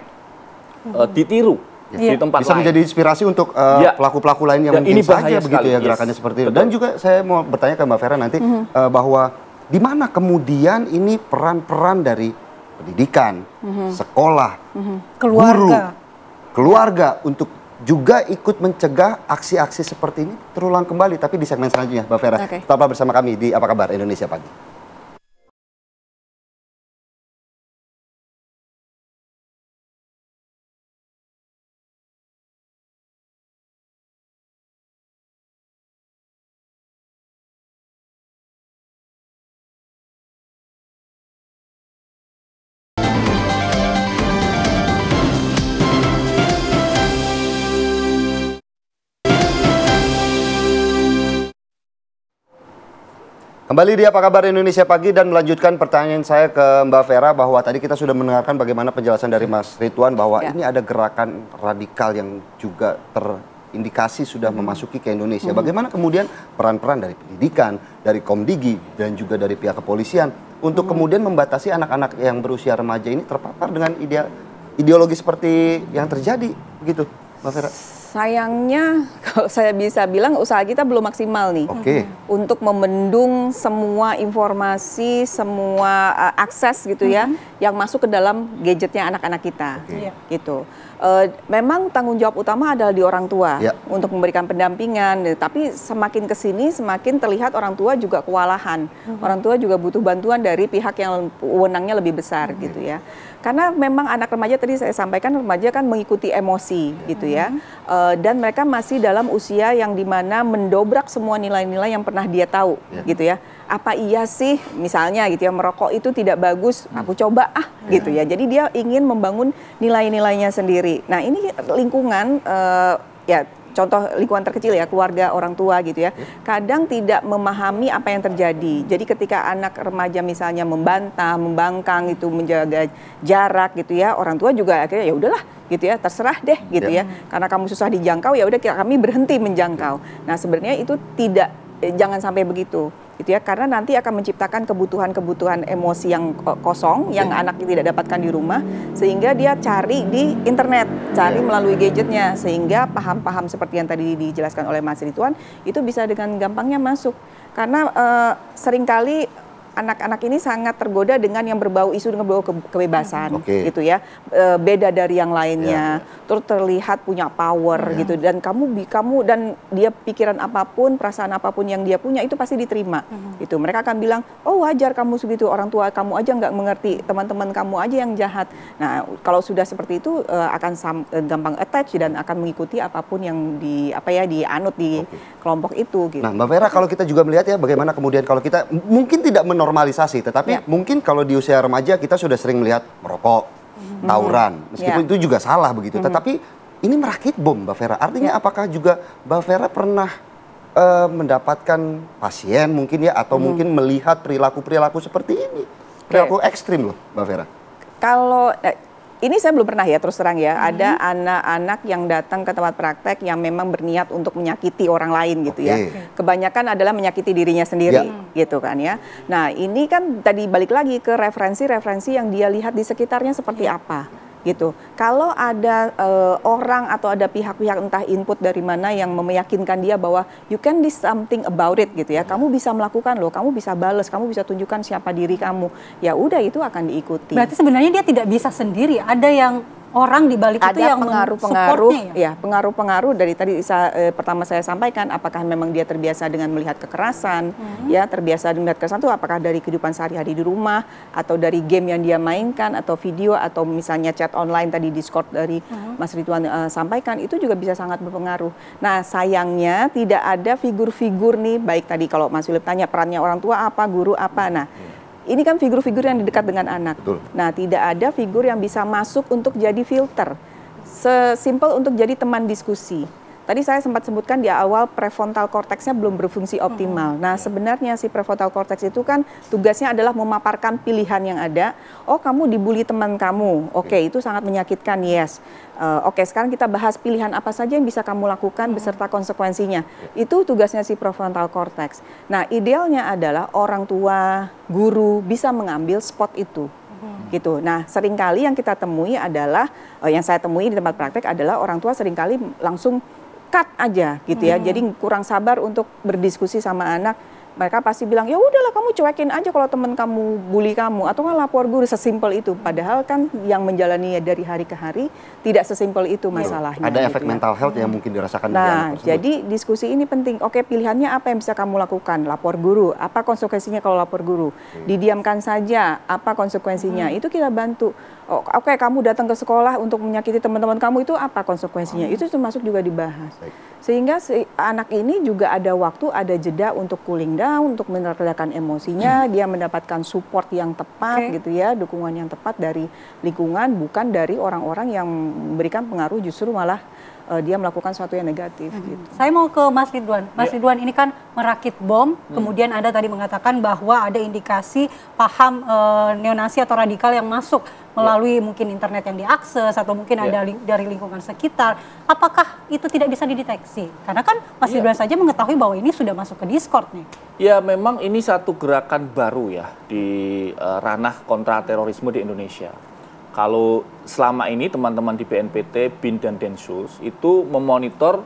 Ditiru. Di tempat bisa lain. menjadi inspirasi untuk pelaku-pelaku lain yang Dan mungkin ini bahaya saja begitu ya gerakannya seperti itu. Dan juga saya mau bertanya ke Mbak Vera nanti bahwa di mana kemudian ini peran-peran dari pendidikan, sekolah, keluarga untuk juga ikut mencegah aksi-aksi seperti ini terulang kembali. Tapi di segmen selanjutnya, Mbak Vera, tetaplah bersama kami di Apa Kabar Indonesia Pagi. Kembali di Apa Kabar Indonesia Pagi dan melanjutkan pertanyaan saya ke Mbak Vera bahwa tadi kita sudah mendengarkan bagaimana penjelasan dari Mas Ridwan bahwa ini ada gerakan radikal yang juga terindikasi sudah memasuki ke Indonesia. Bagaimana kemudian peran-peran dari pendidikan, dari Komdigi dan juga dari pihak kepolisian untuk kemudian membatasi anak-anak yang berusia remaja ini terpapar dengan ideologi seperti yang terjadi begitu, Mbak Vera? Sayangnya, kalau saya bisa bilang usaha kita belum maksimal nih untuk membendung semua informasi, semua akses gitu ya, yang masuk ke dalam gadgetnya anak-anak kita, gitu. Memang tanggung jawab utama adalah di orang tua untuk memberikan pendampingan, tapi semakin kesini semakin terlihat orang tua juga kewalahan, orang tua juga butuh bantuan dari pihak yang wewenangnya lebih besar gitu ya. Karena memang anak remaja tadi saya sampaikan remaja kan mengikuti emosi gitu ya, dan mereka masih dalam usia yang dimana mendobrak semua nilai-nilai yang pernah dia tahu gitu ya. Apa iya sih misalnya gitu ya merokok itu tidak bagus, aku coba gitu ya. Jadi dia ingin membangun nilai-nilainya sendiri. Nah ini lingkungan ya. Contoh lingkungan terkecil ya, keluarga, orang tua gitu ya. Kadang tidak memahami apa yang terjadi. Jadi ketika anak remaja misalnya membantah, membangkang itu, menjaga jarak gitu ya, orang tua juga akhirnya ya udahlah gitu ya, terserah deh gitu ya. Karena kamu susah dijangkau ya udah kami berhenti menjangkau. Nah, sebenarnya itu tidak, jangan sampai begitu. Gitu ya, karena nanti akan menciptakan kebutuhan-kebutuhan emosi yang kosong yang anak tidak dapatkan di rumah, sehingga dia cari di internet, cari melalui gadgetnya, sehingga paham-paham seperti yang tadi dijelaskan oleh Mas Ridwan itu bisa dengan gampangnya masuk. Karena seringkali anak-anak ini sangat tergoda dengan yang berbau isu dengan berbau kebebasan gitu ya, beda dari yang lainnya, terus terlihat punya power gitu, dan kamu dan dia pikiran apapun, perasaan apapun yang dia punya itu pasti diterima gitu. Mereka akan bilang, oh wajar kamu segitu, orang tua kamu aja nggak mengerti, teman-teman kamu aja yang jahat. Nah kalau sudah seperti itu akan gampang attach dan akan mengikuti apapun yang dianut di kelompok itu gitu. Nah Mbak Vera, kalau kita juga melihat ya bagaimana kemudian kalau kita mungkin tidak normalisasi, tetapi mungkin kalau di usia remaja kita sudah sering melihat merokok, tawuran, meskipun itu juga salah begitu. Tetapi ini merakit bom, Mbak Vera. Artinya apakah juga Mbak Vera pernah mendapatkan pasien mungkin ya, atau mungkin melihat perilaku-perilaku seperti ini, perilaku ekstrim loh, Mbak Vera? Kalau ini saya belum pernah ya, terus terang ya, ada anak-anak yang datang ke tempat praktek yang memang berniat untuk menyakiti orang lain gitu ya. Kebanyakan adalah menyakiti dirinya sendiri gitu kan ya. Nah ini kan tadi balik lagi ke referensi-referensi yang dia lihat di sekitarnya seperti apa gitu. Kalau ada orang atau ada pihak-pihak entah input dari mana yang meyakinkan dia bahwa you can do something about it gitu ya. Kamu bisa melakukan loh, kamu bisa balas, kamu bisa tunjukkan siapa diri kamu. Ya udah itu akan diikuti. Berarti sebenarnya dia tidak bisa sendiri. Ada yang orang di balik itu yang pengaruh-pengaruh ya, pengaruh-pengaruh dari tadi pertama saya sampaikan, apakah memang dia terbiasa dengan melihat kekerasan, ya terbiasa melihat kekerasan itu apakah dari kehidupan sehari-hari di rumah atau dari game yang dia mainkan atau video atau misalnya chat online tadi Discord dari Mas Ridwan sampaikan, itu juga bisa sangat berpengaruh. Nah sayangnya tidak ada figur-figur nih, baik tadi kalau Mas Philip tanya perannya orang tua apa, guru apa, nah ini kan figur-figur yang dekat dengan anak. Betul. Nah, tidak ada figur yang bisa masuk untuk jadi filter. Sesimpel untuk jadi teman diskusi. Tadi saya sempat sebutkan di awal prefrontal cortex-nya belum berfungsi optimal. Nah, sebenarnya si prefrontal cortex itu kan tugasnya adalah memaparkan pilihan yang ada. Oh, kamu dibully teman kamu. Oke, itu sangat menyakitkan, yes. Oke, sekarang kita bahas pilihan apa saja yang bisa kamu lakukan beserta konsekuensinya. Itu tugasnya si prefrontal cortex. Nah, idealnya adalah orang tua, guru bisa mengambil spot itu. Gitu. Nah, seringkali yang kita temui adalah, yang saya temui di tempat praktek adalah orang tua seringkali langsung cut aja gitu ya. Jadi kurang sabar untuk berdiskusi sama anak. Mereka pasti bilang, ya udahlah kamu cuekin aja kalau teman kamu bully kamu atau kan lapor guru, sesimpel itu. Padahal kan yang menjalani dari hari ke hari tidak sesimpel itu masalahnya. Ada gitu efek ya. mental health yang mungkin dirasakan dari Nah, anak tersebut. jadi diskusi ini penting. Oke, pilihannya apa yang bisa kamu lakukan? Lapor guru. Apa konsekuensinya kalau lapor guru? Didiamkan saja. Apa konsekuensinya? Itu kita bantu. Oh, oke, kamu datang ke sekolah untuk menyakiti teman-teman kamu, itu apa konsekuensinya? Itu termasuk juga dibahas. Sehingga si anak ini juga ada waktu, ada jeda untuk cooling down, untuk meredakan emosinya, dia mendapatkan support yang tepat gitu ya, dukungan yang tepat dari lingkungan, bukan dari orang-orang yang memberikan pengaruh justru malah dia melakukan sesuatu yang negatif. Gitu. Saya mau ke Mas Ridwan. Mas Ridwan ini kan merakit bom, kemudian Anda tadi mengatakan bahwa ada indikasi paham neonasi atau radikal yang masuk melalui mungkin internet yang diakses atau mungkin ada dari lingkungan sekitar. Apakah itu tidak bisa dideteksi? Karena kan Mas Ridwan saja mengetahui bahwa ini sudah masuk ke Discord nih. Ya, memang ini satu gerakan baru ya di ranah kontraterorisme di Indonesia. Kalau selama ini teman-teman di BNPT, BIN dan Densus itu memonitor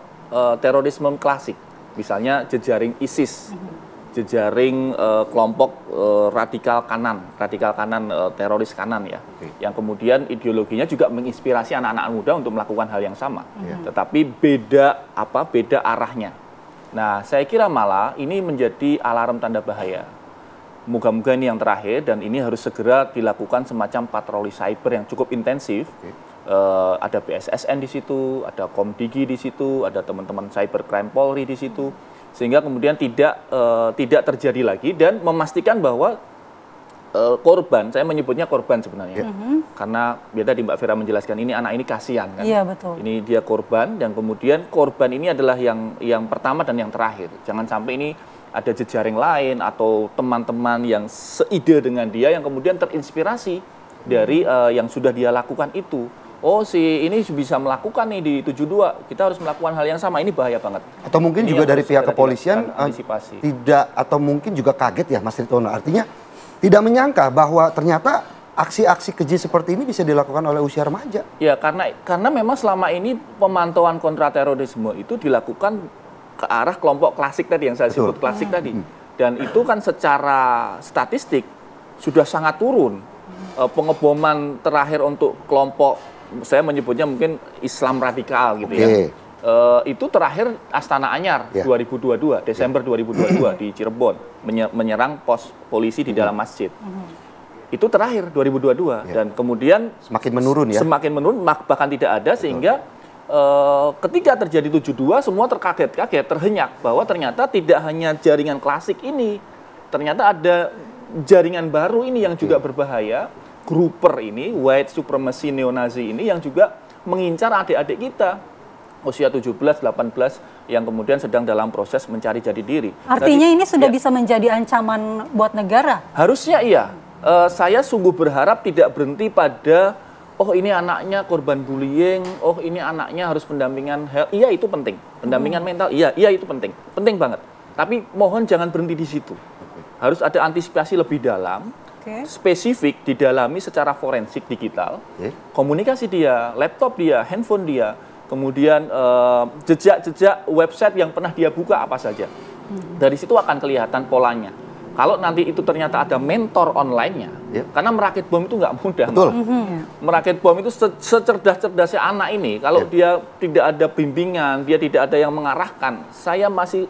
terorisme klasik, misalnya jejaring ISIS, jejaring kelompok radikal kanan teroris kanan ya, yang kemudian ideologinya juga menginspirasi anak-anak muda untuk melakukan hal yang sama, tetapi beda arahnya. Nah, saya kira malah ini menjadi alarm tanda bahaya. Moga-moga ini yang terakhir dan ini harus segera dilakukan semacam patroli cyber yang cukup intensif. Ada BSSN di situ, ada Komdigi di situ, ada teman-teman cybercrime Polri di situ, sehingga kemudian tidak terjadi lagi dan memastikan bahwa korban, saya menyebutnya korban sebenarnya, karena biar tadi Mbak Vera menjelaskan ini anak ini kasihan kan, Iya, betul. ini dia korban dan kemudian korban ini adalah yang pertama dan yang terakhir. Jangan sampai ini ada jejaring lain atau teman-teman yang seide dengan dia yang kemudian terinspirasi dari yang sudah dia lakukan itu. Oh, si ini bisa melakukan nih di 72, kita harus melakukan hal yang sama, ini bahaya banget. Atau mungkin Ini juga yang dari harus pihak segera kepolisian dilakukan, antisipasi. tidak, atau mungkin juga kaget ya Mas Ritono, artinya tidak menyangka bahwa ternyata aksi-aksi keji seperti ini bisa dilakukan oleh usia remaja. Ya, karena memang selama ini pemantauan kontraterorisme itu dilakukan ke arah kelompok klasik tadi yang saya sebut klasik tadi. Dan itu kan secara statistik sudah sangat turun. Pengeboman terakhir untuk kelompok, saya menyebutnya mungkin Islam radikal gitu ya. Itu terakhir Astana Anyar 2022, Desember 2022 di Cirebon, menyerang pos polisi di dalam masjid. Itu terakhir 2022 dan kemudian semakin menurun ya. Semakin menurun, bahkan tidak ada sehingga ketika terjadi 72 semua terkaget-kaget, terhenyak bahwa ternyata tidak hanya jaringan klasik ini, ternyata ada jaringan baru ini yang juga berbahaya, grouper ini, white supremacy neonazi ini yang juga mengincar adik-adik kita usia 17, 18 yang kemudian sedang dalam proses mencari jati diri. Artinya ini sudah bisa menjadi ancaman buat negara? Harusnya iya. Saya sungguh berharap tidak berhenti pada oh ini anaknya korban bullying, oh ini anaknya harus pendampingan health. Iya itu penting, pendampingan mental, iya itu penting banget. Tapi mohon jangan berhenti di situ. Harus ada antisipasi lebih dalam, spesifik, didalami secara forensik digital, komunikasi dia, laptop dia, handphone dia, kemudian jejak-jejak website yang pernah dia buka apa saja. Dari situ akan kelihatan polanya. Kalau nanti itu ternyata ada mentor online-nya, karena merakit bom itu nggak mudah. Betul. Merakit bom itu secerdas-cerdasnya anak ini, kalau dia tidak ada bimbingan, dia tidak ada yang mengarahkan, saya masih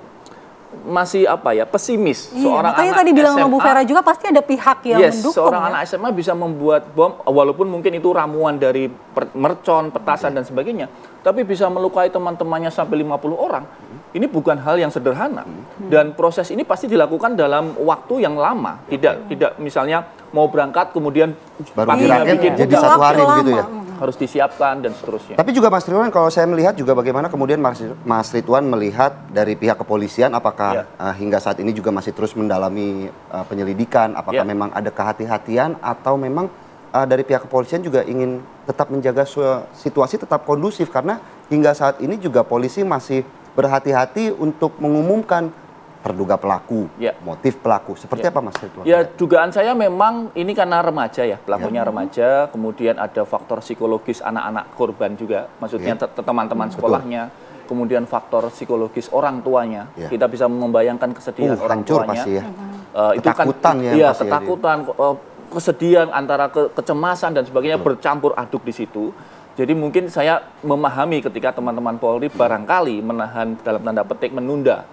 pesimis. Seorang makanya anak tadi bilang sama Bu Vera juga pasti ada pihak yang mendukung. Seorang anak SMA bisa membuat bom, walaupun mungkin itu ramuan dari mercon, petasan dan sebagainya, tapi bisa melukai teman-temannya sampai 50 orang. Ini bukan hal yang sederhana. Dan proses ini pasti dilakukan dalam waktu yang lama. Tidak misalnya mau berangkat kemudian baru dirakit jadi satu hari begitu ya. Harus disiapkan dan seterusnya. Tapi juga Mas Ridwan, kalau saya melihat juga bagaimana kemudian Mas Ridwan melihat dari pihak kepolisian apakah hingga saat ini juga masih terus mendalami penyelidikan, apakah memang ada kehati-hatian atau memang dari pihak kepolisian juga ingin tetap menjaga situasi tetap kondusif, karena hingga saat ini juga polisi masih berhati-hati untuk mengumumkan terduga pelaku, motif pelaku. Seperti apa Mas Ridwan? Ya, dugaan saya memang ini karena remaja ya, pelakunya remaja, kemudian ada faktor psikologis anak-anak korban juga, maksudnya teman-teman sekolahnya, kemudian faktor psikologis orang tuanya. Kita bisa membayangkan kesedihan orang tuanya. Pasti ya. Itu ketakutan kan, ya, ketakutan, kesedihan antara kecemasan dan sebagainya bercampur aduk di situ. Jadi mungkin saya memahami ketika teman-teman Polri barangkali menahan dalam tanda petik menunda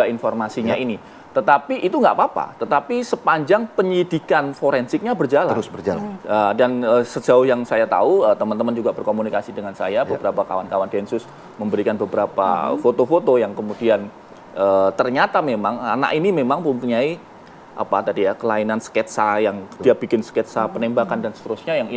informasinya ini. Tetapi itu nggak apa-apa. Tetapi sepanjang penyidikan forensiknya berjalan. Terus berjalan. Dan sejauh yang saya tahu, teman-teman juga berkomunikasi dengan saya, beberapa kawan-kawan Densus memberikan beberapa foto-foto yang kemudian ternyata memang anak ini memang mempunyai kelainan sketsa, yang dia bikin sketsa penembakan dan seterusnya, yang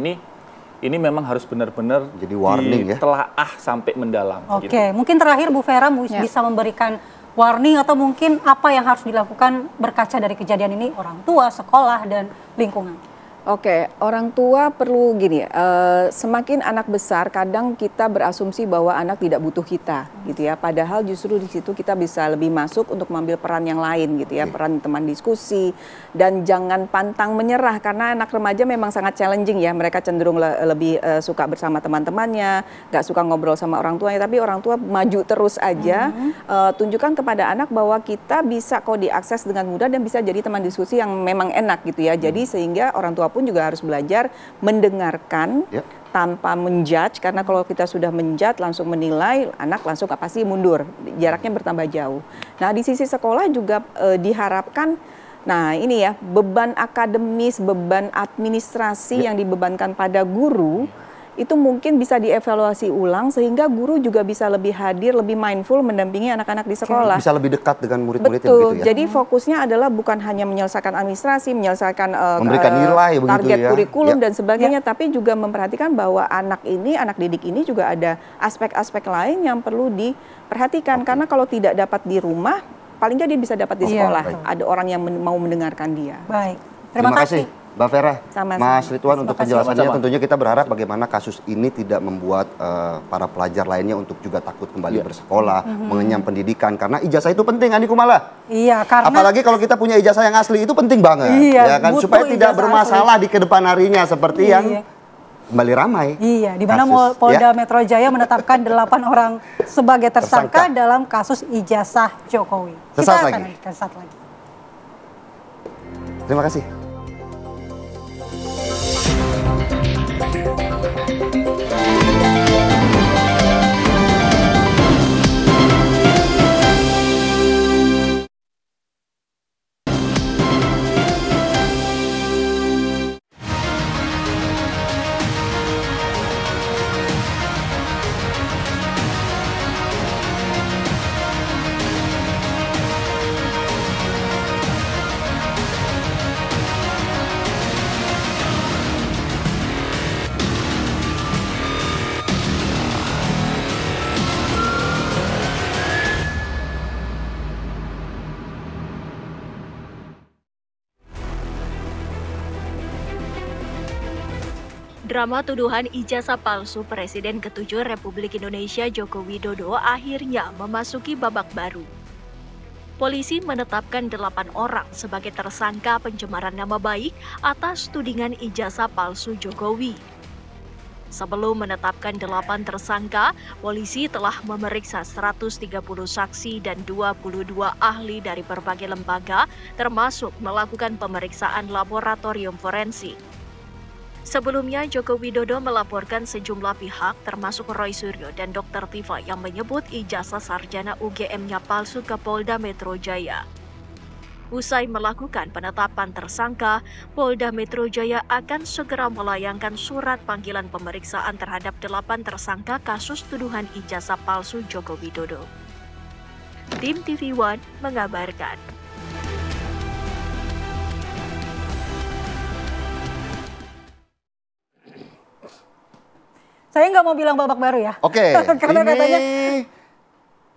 ini memang harus benar-benar jadi warning ditelaah sampai mendalam. Oke, mungkin terakhir Bu Vera bisa memberikan warning atau mungkin apa yang harus dilakukan berkaca dari kejadian ini orang tua, sekolah, dan lingkungan. Oke, orang tua perlu gini, semakin anak besar kadang kita berasumsi bahwa anak tidak butuh kita gitu ya, padahal justru di situ kita bisa lebih masuk untuk mengambil peran yang lain gitu ya, peran teman diskusi, dan jangan pantang menyerah karena anak remaja memang sangat challenging ya, mereka cenderung lebih suka bersama teman-temannya, gak suka ngobrol sama orang tuanya, tapi orang tua maju terus aja, tunjukkan kepada anak bahwa kita bisa kok diakses dengan mudah dan bisa jadi teman diskusi yang memang enak gitu ya, jadi sehingga orang tua pun juga harus belajar mendengarkan tanpa menjudge, karena kalau kita sudah menjudge langsung menilai, anak langsung pasti mundur, jaraknya bertambah jauh. Nah di sisi sekolah juga diharapkan, nah ini ya, beban akademis, beban administrasi yang dibebankan pada guru itu mungkin bisa dievaluasi ulang sehingga guru juga bisa lebih hadir, lebih mindful mendampingi anak-anak di sekolah. Bisa lebih dekat dengan murid-muridnya begitu ya. Jadi fokusnya adalah bukan hanya menyelesaikan administrasi, menyelesaikan memberikan nilai target kurikulum dan sebagainya, tapi juga memperhatikan bahwa anak didik ini juga ada aspek-aspek lain yang perlu diperhatikan, karena kalau tidak dapat di rumah, paling nggak dia bisa dapat di sekolah. Ada orang yang mau mendengarkan dia. Baik, terima kasih Mbak Vera, Mas Ridwan untuk penjelasannya. Sama-sama. Tentunya kita berharap bagaimana kasus ini tidak membuat para pelajar lainnya untuk juga takut kembali bersekolah, mengenyam pendidikan, karena ijazah itu penting, Andi Kumala. Iya, karena apalagi kalau kita punya ijazah yang asli itu penting banget, ya kan, supaya tidak bermasalah di kedepan harinya seperti yang kembali ramai. Iya, di mana Polda Metro Jaya menetapkan 8 orang sebagai tersangka dalam kasus ijazah Jokowi. Sesaat kita akan lagi. lanjutkan sesaat lagi. Terima kasih. Drama tuduhan ijazah palsu Presiden ke-7 Republik Indonesia Joko Widodo akhirnya memasuki babak baru. Polisi menetapkan 8 orang sebagai tersangka pencemaran nama baik atas tudingan ijazah palsu Jokowi. Sebelum menetapkan 8 tersangka, polisi telah memeriksa 130 saksi dan 22 ahli dari berbagai lembaga, termasuk melakukan pemeriksaan laboratorium forensik. Sebelumnya, Joko Widodo melaporkan sejumlah pihak, termasuk Roy Suryo dan Dr. Tifa yang menyebut ijazah sarjana UGM-nya palsu ke Polda Metro Jaya. Usai melakukan penetapan tersangka, Polda Metro Jaya akan segera melayangkan surat panggilan pemeriksaan terhadap 8 tersangka kasus tuduhan ijazah palsu Joko Widodo. Tim TV One mengabarkan. Saya nggak mau bilang babak baru ya. Oke. Karena katanya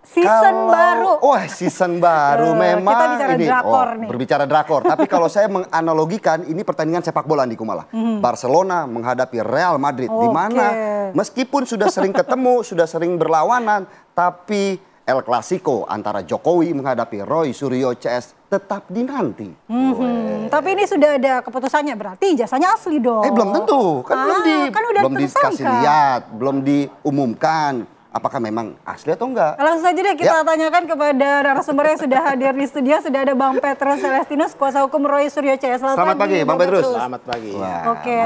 season baru. Wah, season baru memang. Kita bicara ini, drakor nih. Berbicara drakor. Tapi kalau saya menganalogikan, ini pertandingan sepak bola di Kumala. Barcelona menghadapi Real Madrid. Di mana meskipun sudah sering ketemu, sudah sering berlawanan, tapi El Clasico antara Jokowi menghadapi Roy Suryo CS tetap dinanti. Tapi ini sudah ada keputusannya, berarti ijazahnya asli dong. Belum tentu, kan belum dikasih lihat, belum diumumkan. Apakah memang asli atau enggak? Langsung saja deh kita tanyakan kepada narasumber yang sudah hadir di studio. Sudah ada Bang Petrus Celestinus, kuasa hukum Roy Suryo CS. Selamat pagi, Bang Petrus. Selamat pagi. Oke,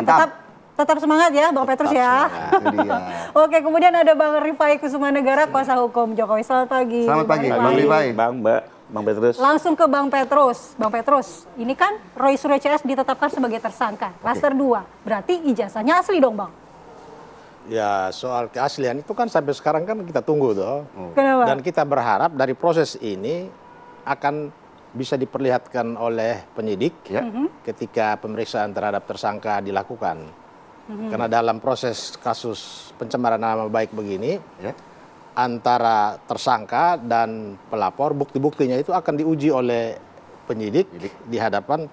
tetap semangat ya Bang Petrus ya. Oke, kemudian ada Bang Rifai Kusumanegara, kuasa hukum Jokowi. Selamat pagi. Selamat pagi, Bang Rifai. Bang Petrus. Langsung ke Bang Petrus. Bang Petrus, ini kan Roy Suryo CS ditetapkan sebagai tersangka. Klaster 2, berarti ijazahnya asli dong Bang? Ya, soal keaslian itu kan sampai sekarang kan kita tunggu tuh. Kenapa? Dan kita berharap dari proses ini akan bisa diperlihatkan oleh penyidik ketika pemeriksaan terhadap tersangka dilakukan. Karena dalam proses kasus pencemaran nama baik begini, antara tersangka dan pelapor, bukti-buktinya itu akan diuji oleh penyidik di hadapan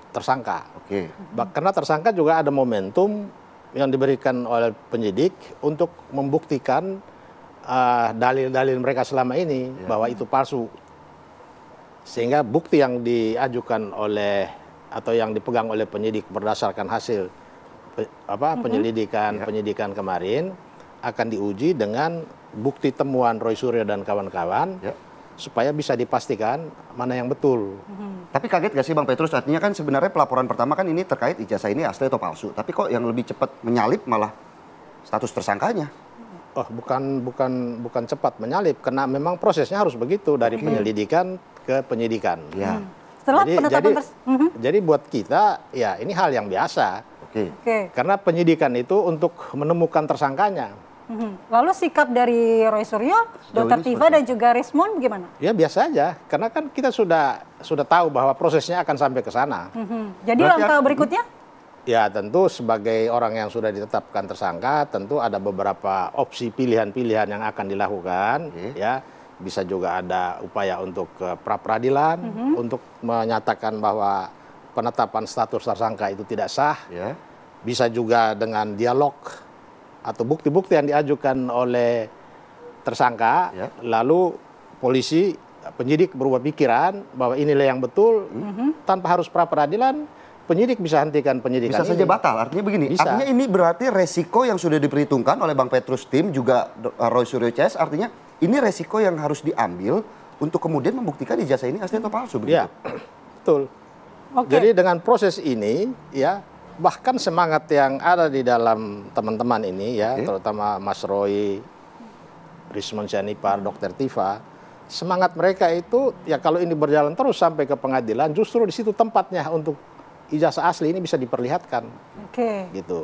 tersangka. Karena tersangka juga ada momentum yang diberikan oleh penyidik untuk membuktikan dalil-dalil mereka selama ini bahwa itu palsu. Sehingga bukti yang diajukan oleh atau yang dipegang oleh penyidik berdasarkan hasil penyidikan kemarin akan diuji dengan bukti temuan Roy Suryo dan kawan-kawan supaya bisa dipastikan mana yang betul. Tapi kaget gak sih Bang Petrus? Artinya kan sebenarnya pelaporan pertama kan ini terkait ijazah ini asli atau palsu. Tapi kok yang lebih cepat menyalip malah status tersangkanya? Oh, bukan cepat menyalip, karena memang prosesnya harus begitu dari penyelidikan ke penyidikan. Setelah penetapan jadi buat kita ya ini hal yang biasa. Karena penyidikan itu untuk menemukan tersangkanya. Lalu sikap dari Roy Suryo, Dr. Tifa dan juga Rismond gimana? Ya biasa aja, karena kan kita sudah tahu bahwa prosesnya akan sampai ke sana. Jadi langkah berikutnya? Ya tentu sebagai orang yang sudah ditetapkan tersangka, tentu ada beberapa opsi pilihan-pilihan yang akan dilakukan. Ya, bisa juga ada upaya untuk pra-peradilan, untuk menyatakan bahwa penetapan status tersangka itu tidak sah. Bisa juga dengan dialog atau bukti-bukti yang diajukan oleh tersangka, lalu polisi, penyidik berubah pikiran bahwa inilah yang betul, tanpa harus pra-peradilan, penyidik bisa hentikan penyidikan. Bisa saja batal, artinya begini, artinya ini berarti resiko yang sudah diperhitungkan oleh Bang Petrus tim, juga Roy Suryo CS, artinya ini resiko yang harus diambil untuk kemudian membuktikan ijazah ini asli atau palsu. Iya, betul. Jadi dengan proses ini, ya, bahkan semangat yang ada di dalam teman-teman ini ya, terutama Mas Roy, Rismond Sianipar, Dr. Tifa, semangat mereka itu ya kalau ini berjalan terus sampai ke pengadilan, justru di situ tempatnya untuk ijazah asli ini bisa diperlihatkan. Gitu.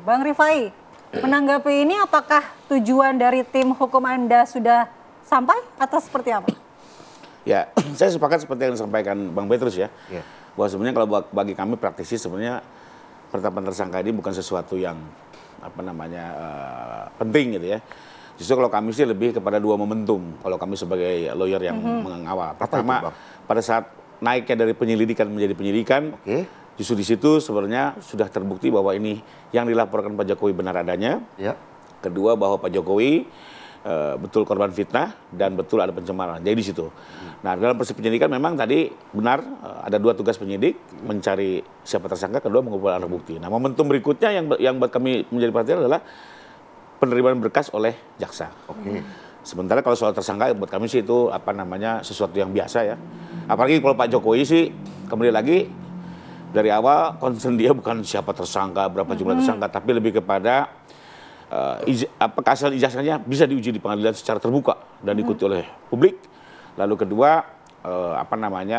Bang Rifai, menanggapi ini apakah tujuan dari tim hukum Anda sudah sampai atau seperti apa? Ya, saya sepakat seperti yang disampaikan Bang Petrus ya. Bahwa sebenarnya kalau bagi kami praktisi sebenarnya penetapan tersangka ini bukan sesuatu yang penting gitu ya. Justru kalau kami sih lebih kepada dua momentum kalau kami sebagai lawyer yang mengawal. Pertama, pada saat naiknya dari penyelidikan menjadi penyidikan, justru di situ sebenarnya sudah terbukti bahwa ini yang dilaporkan Pak Jokowi benar adanya. Kedua, bahwa Pak Jokowi betul korban fitnah dan betul ada pencemaran. Jadi di situ. Nah, dalam proses penyidikan memang tadi benar ada 2 tugas penyidik, mencari siapa tersangka, kedua mengumpulkan alat bukti. Nah, momentum berikutnya yang buat kami menjadi perhatian adalah penerimaan berkas oleh jaksa. Sementara kalau soal tersangka buat kami sih itu sesuatu yang biasa ya. Apalagi kalau Pak Jokowi sih kembali lagi dari awal concern dia bukan siapa tersangka, berapa jumlah tersangka, tapi lebih kepada keasal ijazahnya bisa diuji di pengadilan secara terbuka dan diikuti oleh publik. Lalu kedua,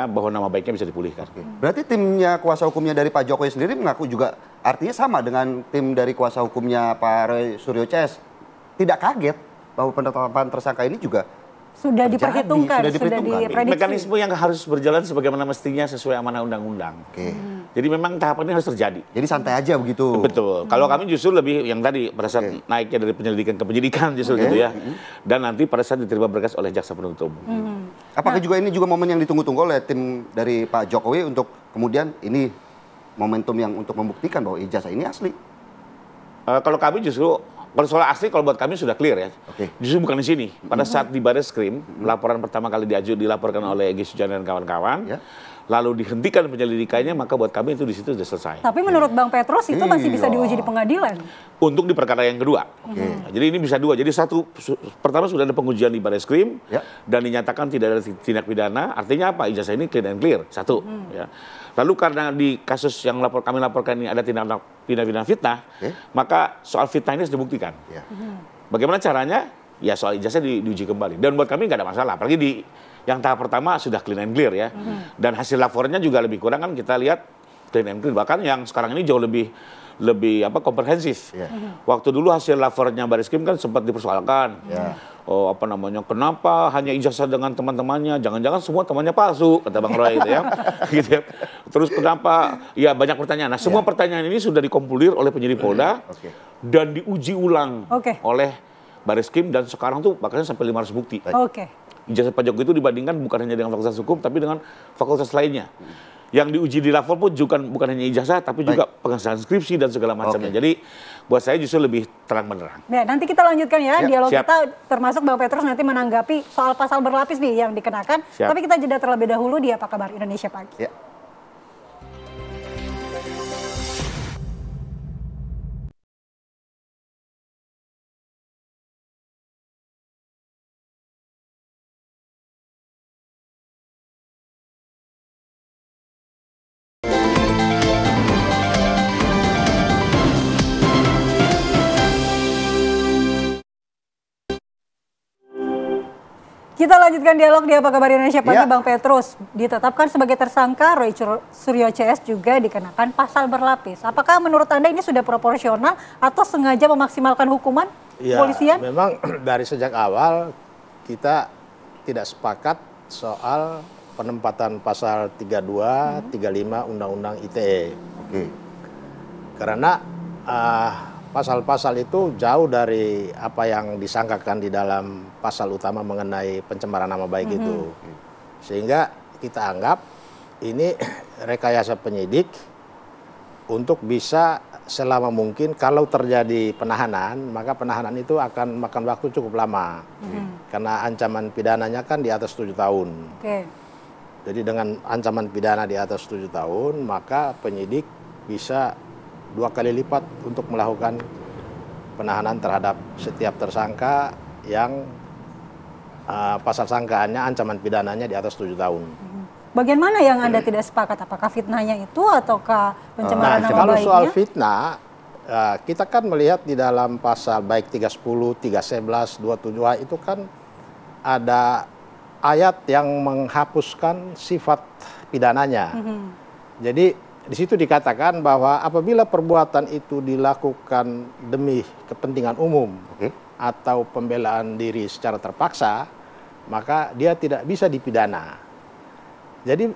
bahwa nama baiknya bisa dipulihkan. Berarti timnya kuasa hukumnya dari Pak Jokowi sendiri mengaku juga artinya sama dengan tim dari kuasa hukumnya Pak Roy Suryo CS. Tidak kaget bahwa penetapan tersangka ini juga sudah diperhitungkan, sudah diprediksi. Mekanisme yang harus berjalan sebagaimana mestinya sesuai amanah undang-undang. Jadi memang tahapan ini harus terjadi. Jadi santai aja begitu. Betul. Kalau kami justru lebih yang tadi pada saat naiknya dari penyelidikan ke penyidikan justru gitu ya. Dan nanti pada saat diterima berkas oleh jaksa penuntut umum. Apakah juga ini juga momen yang ditunggu-tunggu oleh tim dari Pak Jokowi untuk kemudian ini momentum yang untuk membuktikan bahwa ijazah ini asli? Kalau kami justru kalau soal asli, kalau buat kami sudah clear ya. Justru bukan di sini. Pada saat di Barreskrim, laporan pertama kali dilaporkan oleh Egy Sujana dan kawan-kawan, lalu dihentikan penyelidikannya, maka buat kami itu di situ sudah selesai. Tapi menurut Bang Petrus itu masih bisa diuji di pengadilan. Untuk di perkara yang kedua. Jadi ini bisa 2. Jadi pertama sudah ada pengujian di Barreskrim dan dinyatakan tidak ada tindak pidana. Artinya apa? Ijazah ini clean and clear. 1. Ya. Lalu karena di kasus yang kami laporkan ini ada tindak pidana fitnah, maka soal fitnah ini harus dibuktikan. Bagaimana caranya? Ya soal ijazah diuji kembali. Dan buat kami nggak ada masalah. Apalagi yang tahap pertama sudah clean and clear ya. Dan hasil laporannya juga lebih kurang kan kita lihat clean and clear. Bahkan yang sekarang ini jauh lebih komprehensif. Waktu dulu hasil laporannya Barreskrim kan sempat dipersoalkan. Kenapa hanya ijazah dengan teman-temannya, jangan-jangan semua temannya palsu, kata Bang Roy gitu ya. Gitu ya. Terus kenapa, ya banyak pertanyaan. Nah semua pertanyaan ini sudah dikompulir oleh penyidik Polda dan diuji ulang oleh Barreskrim dan sekarang tuh bahkan sampai 500 bukti. Ijazah Pak Jokowi itu dibandingkan bukan hanya dengan fakultas hukum, tapi dengan fakultas lainnya. Yang diuji di lapor pun bukan hanya ijazah, tapi juga pengesahan skripsi dan segala macamnya. Jadi buat saya justru lebih terang benderang. Ya, nanti kita lanjutkan ya dialog kita, termasuk Bang Petrus nanti menanggapi soal pasal berlapis nih yang dikenakan. Tapi kita jeda terlebih dahulu di Apa Kabar Indonesia Pagi. Kita lanjutkan dialog di Apa Kabar Indonesia Pagi. Bang Petrus ditetapkan sebagai tersangka, Roy Suryo CS juga dikenakan pasal berlapis. Apakah menurut Anda ini sudah proporsional atau sengaja memaksimalkan hukuman kepolisian? Memang dari sejak awal kita tidak sepakat soal penempatan pasal 32, 35 Undang-Undang ITE. Karena pasal-pasal itu jauh dari apa yang disangkakan di dalam pasal utama mengenai pencemaran nama baik itu. Sehingga kita anggap ini rekayasa penyidik untuk bisa selama mungkin kalau terjadi penahanan, maka penahanan itu akan makan waktu cukup lama. Karena ancaman pidananya kan di atas 7 tahun. Jadi dengan ancaman pidana di atas 7 tahun, maka penyidik bisa 2 kali lipat untuk melakukan penahanan terhadap setiap tersangka yang pasal sangkaannya ancaman pidananya di atas 7 tahun. Bagian mana yang Anda tidak sepakat? Apakah fitnahnya itu ataukah pencemaran nama baiknya? Kalau soal fitnah, kita kan melihat di dalam pasal baik 310, 311, 27 itu kan ada ayat yang menghapuskan sifat pidananya. Jadi di situ dikatakan bahwa apabila perbuatan itu dilakukan demi kepentingan umum atau pembelaan diri secara terpaksa, maka dia tidak bisa dipidana. Jadi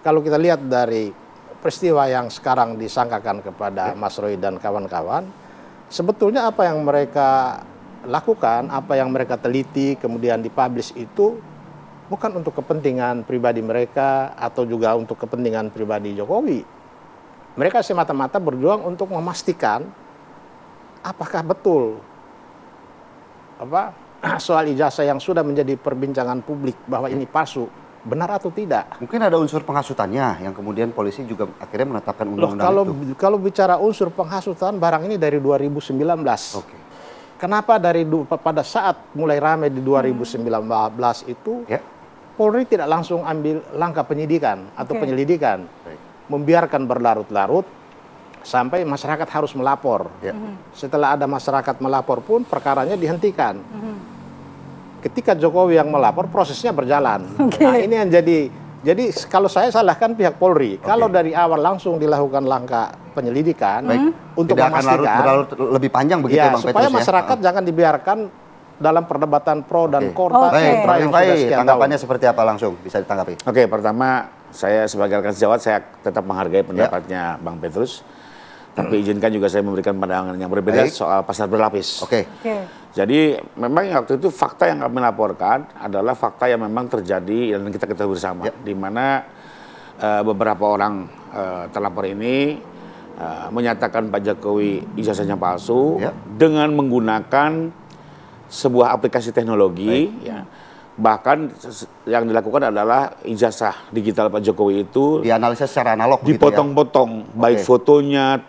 kalau kita lihat dari peristiwa yang sekarang disangkakan kepada Mas Roy dan kawan-kawan, sebetulnya apa yang mereka lakukan, apa yang mereka teliti kemudian dipublish itu bukan untuk kepentingan pribadi mereka atau juga untuk kepentingan pribadi Jokowi. Mereka semata-mata berjuang untuk memastikan apakah betul soal ijazah yang sudah menjadi perbincangan publik bahwa ini palsu, benar atau tidak? Mungkin ada unsur penghasutannya yang kemudian polisi juga akhirnya menetapkan undang-undang itu. Kalau bicara unsur penghasutan, barang ini dari 2019. Oke. Kenapa pada saat mulai ramai di 2019 itu Polri tidak langsung ambil langkah penyidikan atau penyelidikan, membiarkan berlarut-larut sampai masyarakat harus melapor. Setelah ada masyarakat melapor pun perkaranya dihentikan. Ketika Jokowi yang melapor, prosesnya berjalan. Nah, ini yang jadi kalau saya salahkan pihak Polri. Kalau dari awal langsung dilakukan langkah penyelidikan untuk tidak memastikan akan berlarut lebih panjang begitu ya, Bang Petrus, supaya masyarakat jangan dibiarkan dalam perdebatan pro dan kontra. Baik, tanggapannya seperti apa langsung bisa ditanggapi? Oke, pertama saya sebagai rekan sejawat saya tetap menghargai pendapatnya Bang Petrus. Tapi izinkan juga saya memberikan pandangan yang berbeda soal pasar berlapis. Jadi memang waktu itu fakta yang kami laporkan adalah fakta yang memang terjadi dan kita ketahui bersama. Di mana beberapa orang terlapor ini menyatakan Pak Jokowi ijazahnya palsu dengan menggunakan sebuah aplikasi teknologi. Bahkan yang dilakukan adalah ijazah digital Pak Jokowi itu dianalisis secara analog, dipotong-potong, baik fotonya,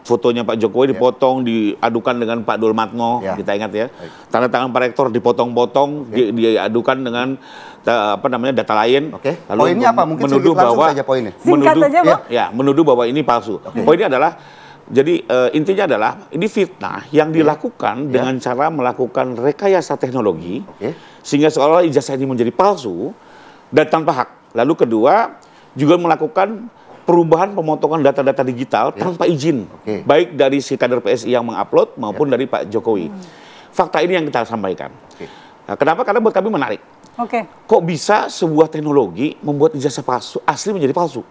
fotonya Pak Jokowi dipotong, diadukan dengan Pak Dulmatno, kita ingat ya. Tanda tangan Pak Rektor dipotong-potong, diadukan dengan data lain. Lalu poinnya apa? Mungkin menuduh bahwa saja poinnya. Menuduh bahwa ini palsu. Poinnya adalah jadi intinya adalah ini fitnah yang dilakukan dengan cara melakukan rekayasa teknologi sehingga seolah-olah ijazah ini menjadi palsu dan tanpa hak. Lalu kedua juga melakukan perubahan pemotongan data-data digital tanpa izin, baik dari si kader PSI yang mengupload maupun dari Pak Jokowi. Fakta ini yang kita sampaikan. Nah, kenapa? Karena buat kami menarik. Kok bisa sebuah teknologi membuat ijazah palsu asli menjadi palsu?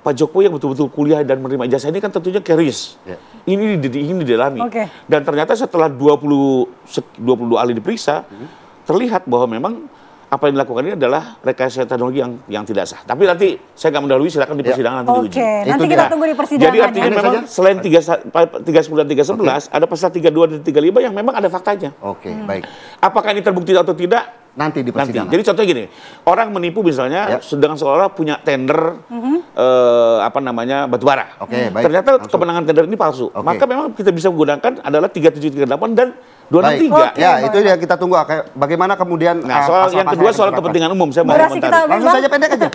Pak Jokowi yang betul-betul kuliah dan menerima ijazah ini kan tentunya keris. Ini didalami. Dan ternyata setelah 22 ahli diperiksa, terlihat bahwa memang apa yang dilakukan ini adalah rekayasa teknologi yang tidak sah. Tapi nanti saya nggak mendahului, silakan di persidangan nanti diuji. Nanti kita tunggu di persidangan. Jadi artinya memang selain 310 dan 311, ada pasal 32 dan 35 yang memang ada faktanya. Baik. Apakah ini terbukti atau tidak? Nanti di persidangan. Jadi contohnya gini, orang menipu misalnya sedang seolah-olah punya tender batubara. Ternyata kemenangan tender ini palsu. Maka memang kita bisa menggunakan adalah 3738 dan 263. Ya, itu yang kita tunggu. Bagaimana kemudian soal yang kedua soal kepentingan umum, saya mau komentari. Langsung saja pendek aja.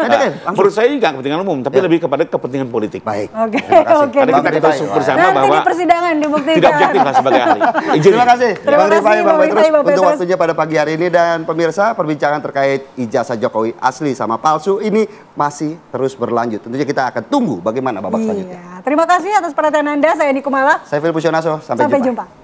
Menurut saya ini nggak kepentingan umum, tapi lebih kepada kepentingan politik. Baik. Karena kita ketahui bersama bahwa di persidangan dibuktikan. Tidak objektif lah sebagai ahli. Terima kasih Bang Rifai, Bang Petrus untuk Petrus. waktunya pada pagi hari ini. Dan pemirsa, perbincangan terkait ijazah Jokowi asli sama palsu ini masih terus berlanjut. Tentunya kita akan tunggu bagaimana babak selanjutnya. Terima kasih atas perhatian Anda. Saya Niko Mala. Saya Phil Pusionaso. Sampai jumpa.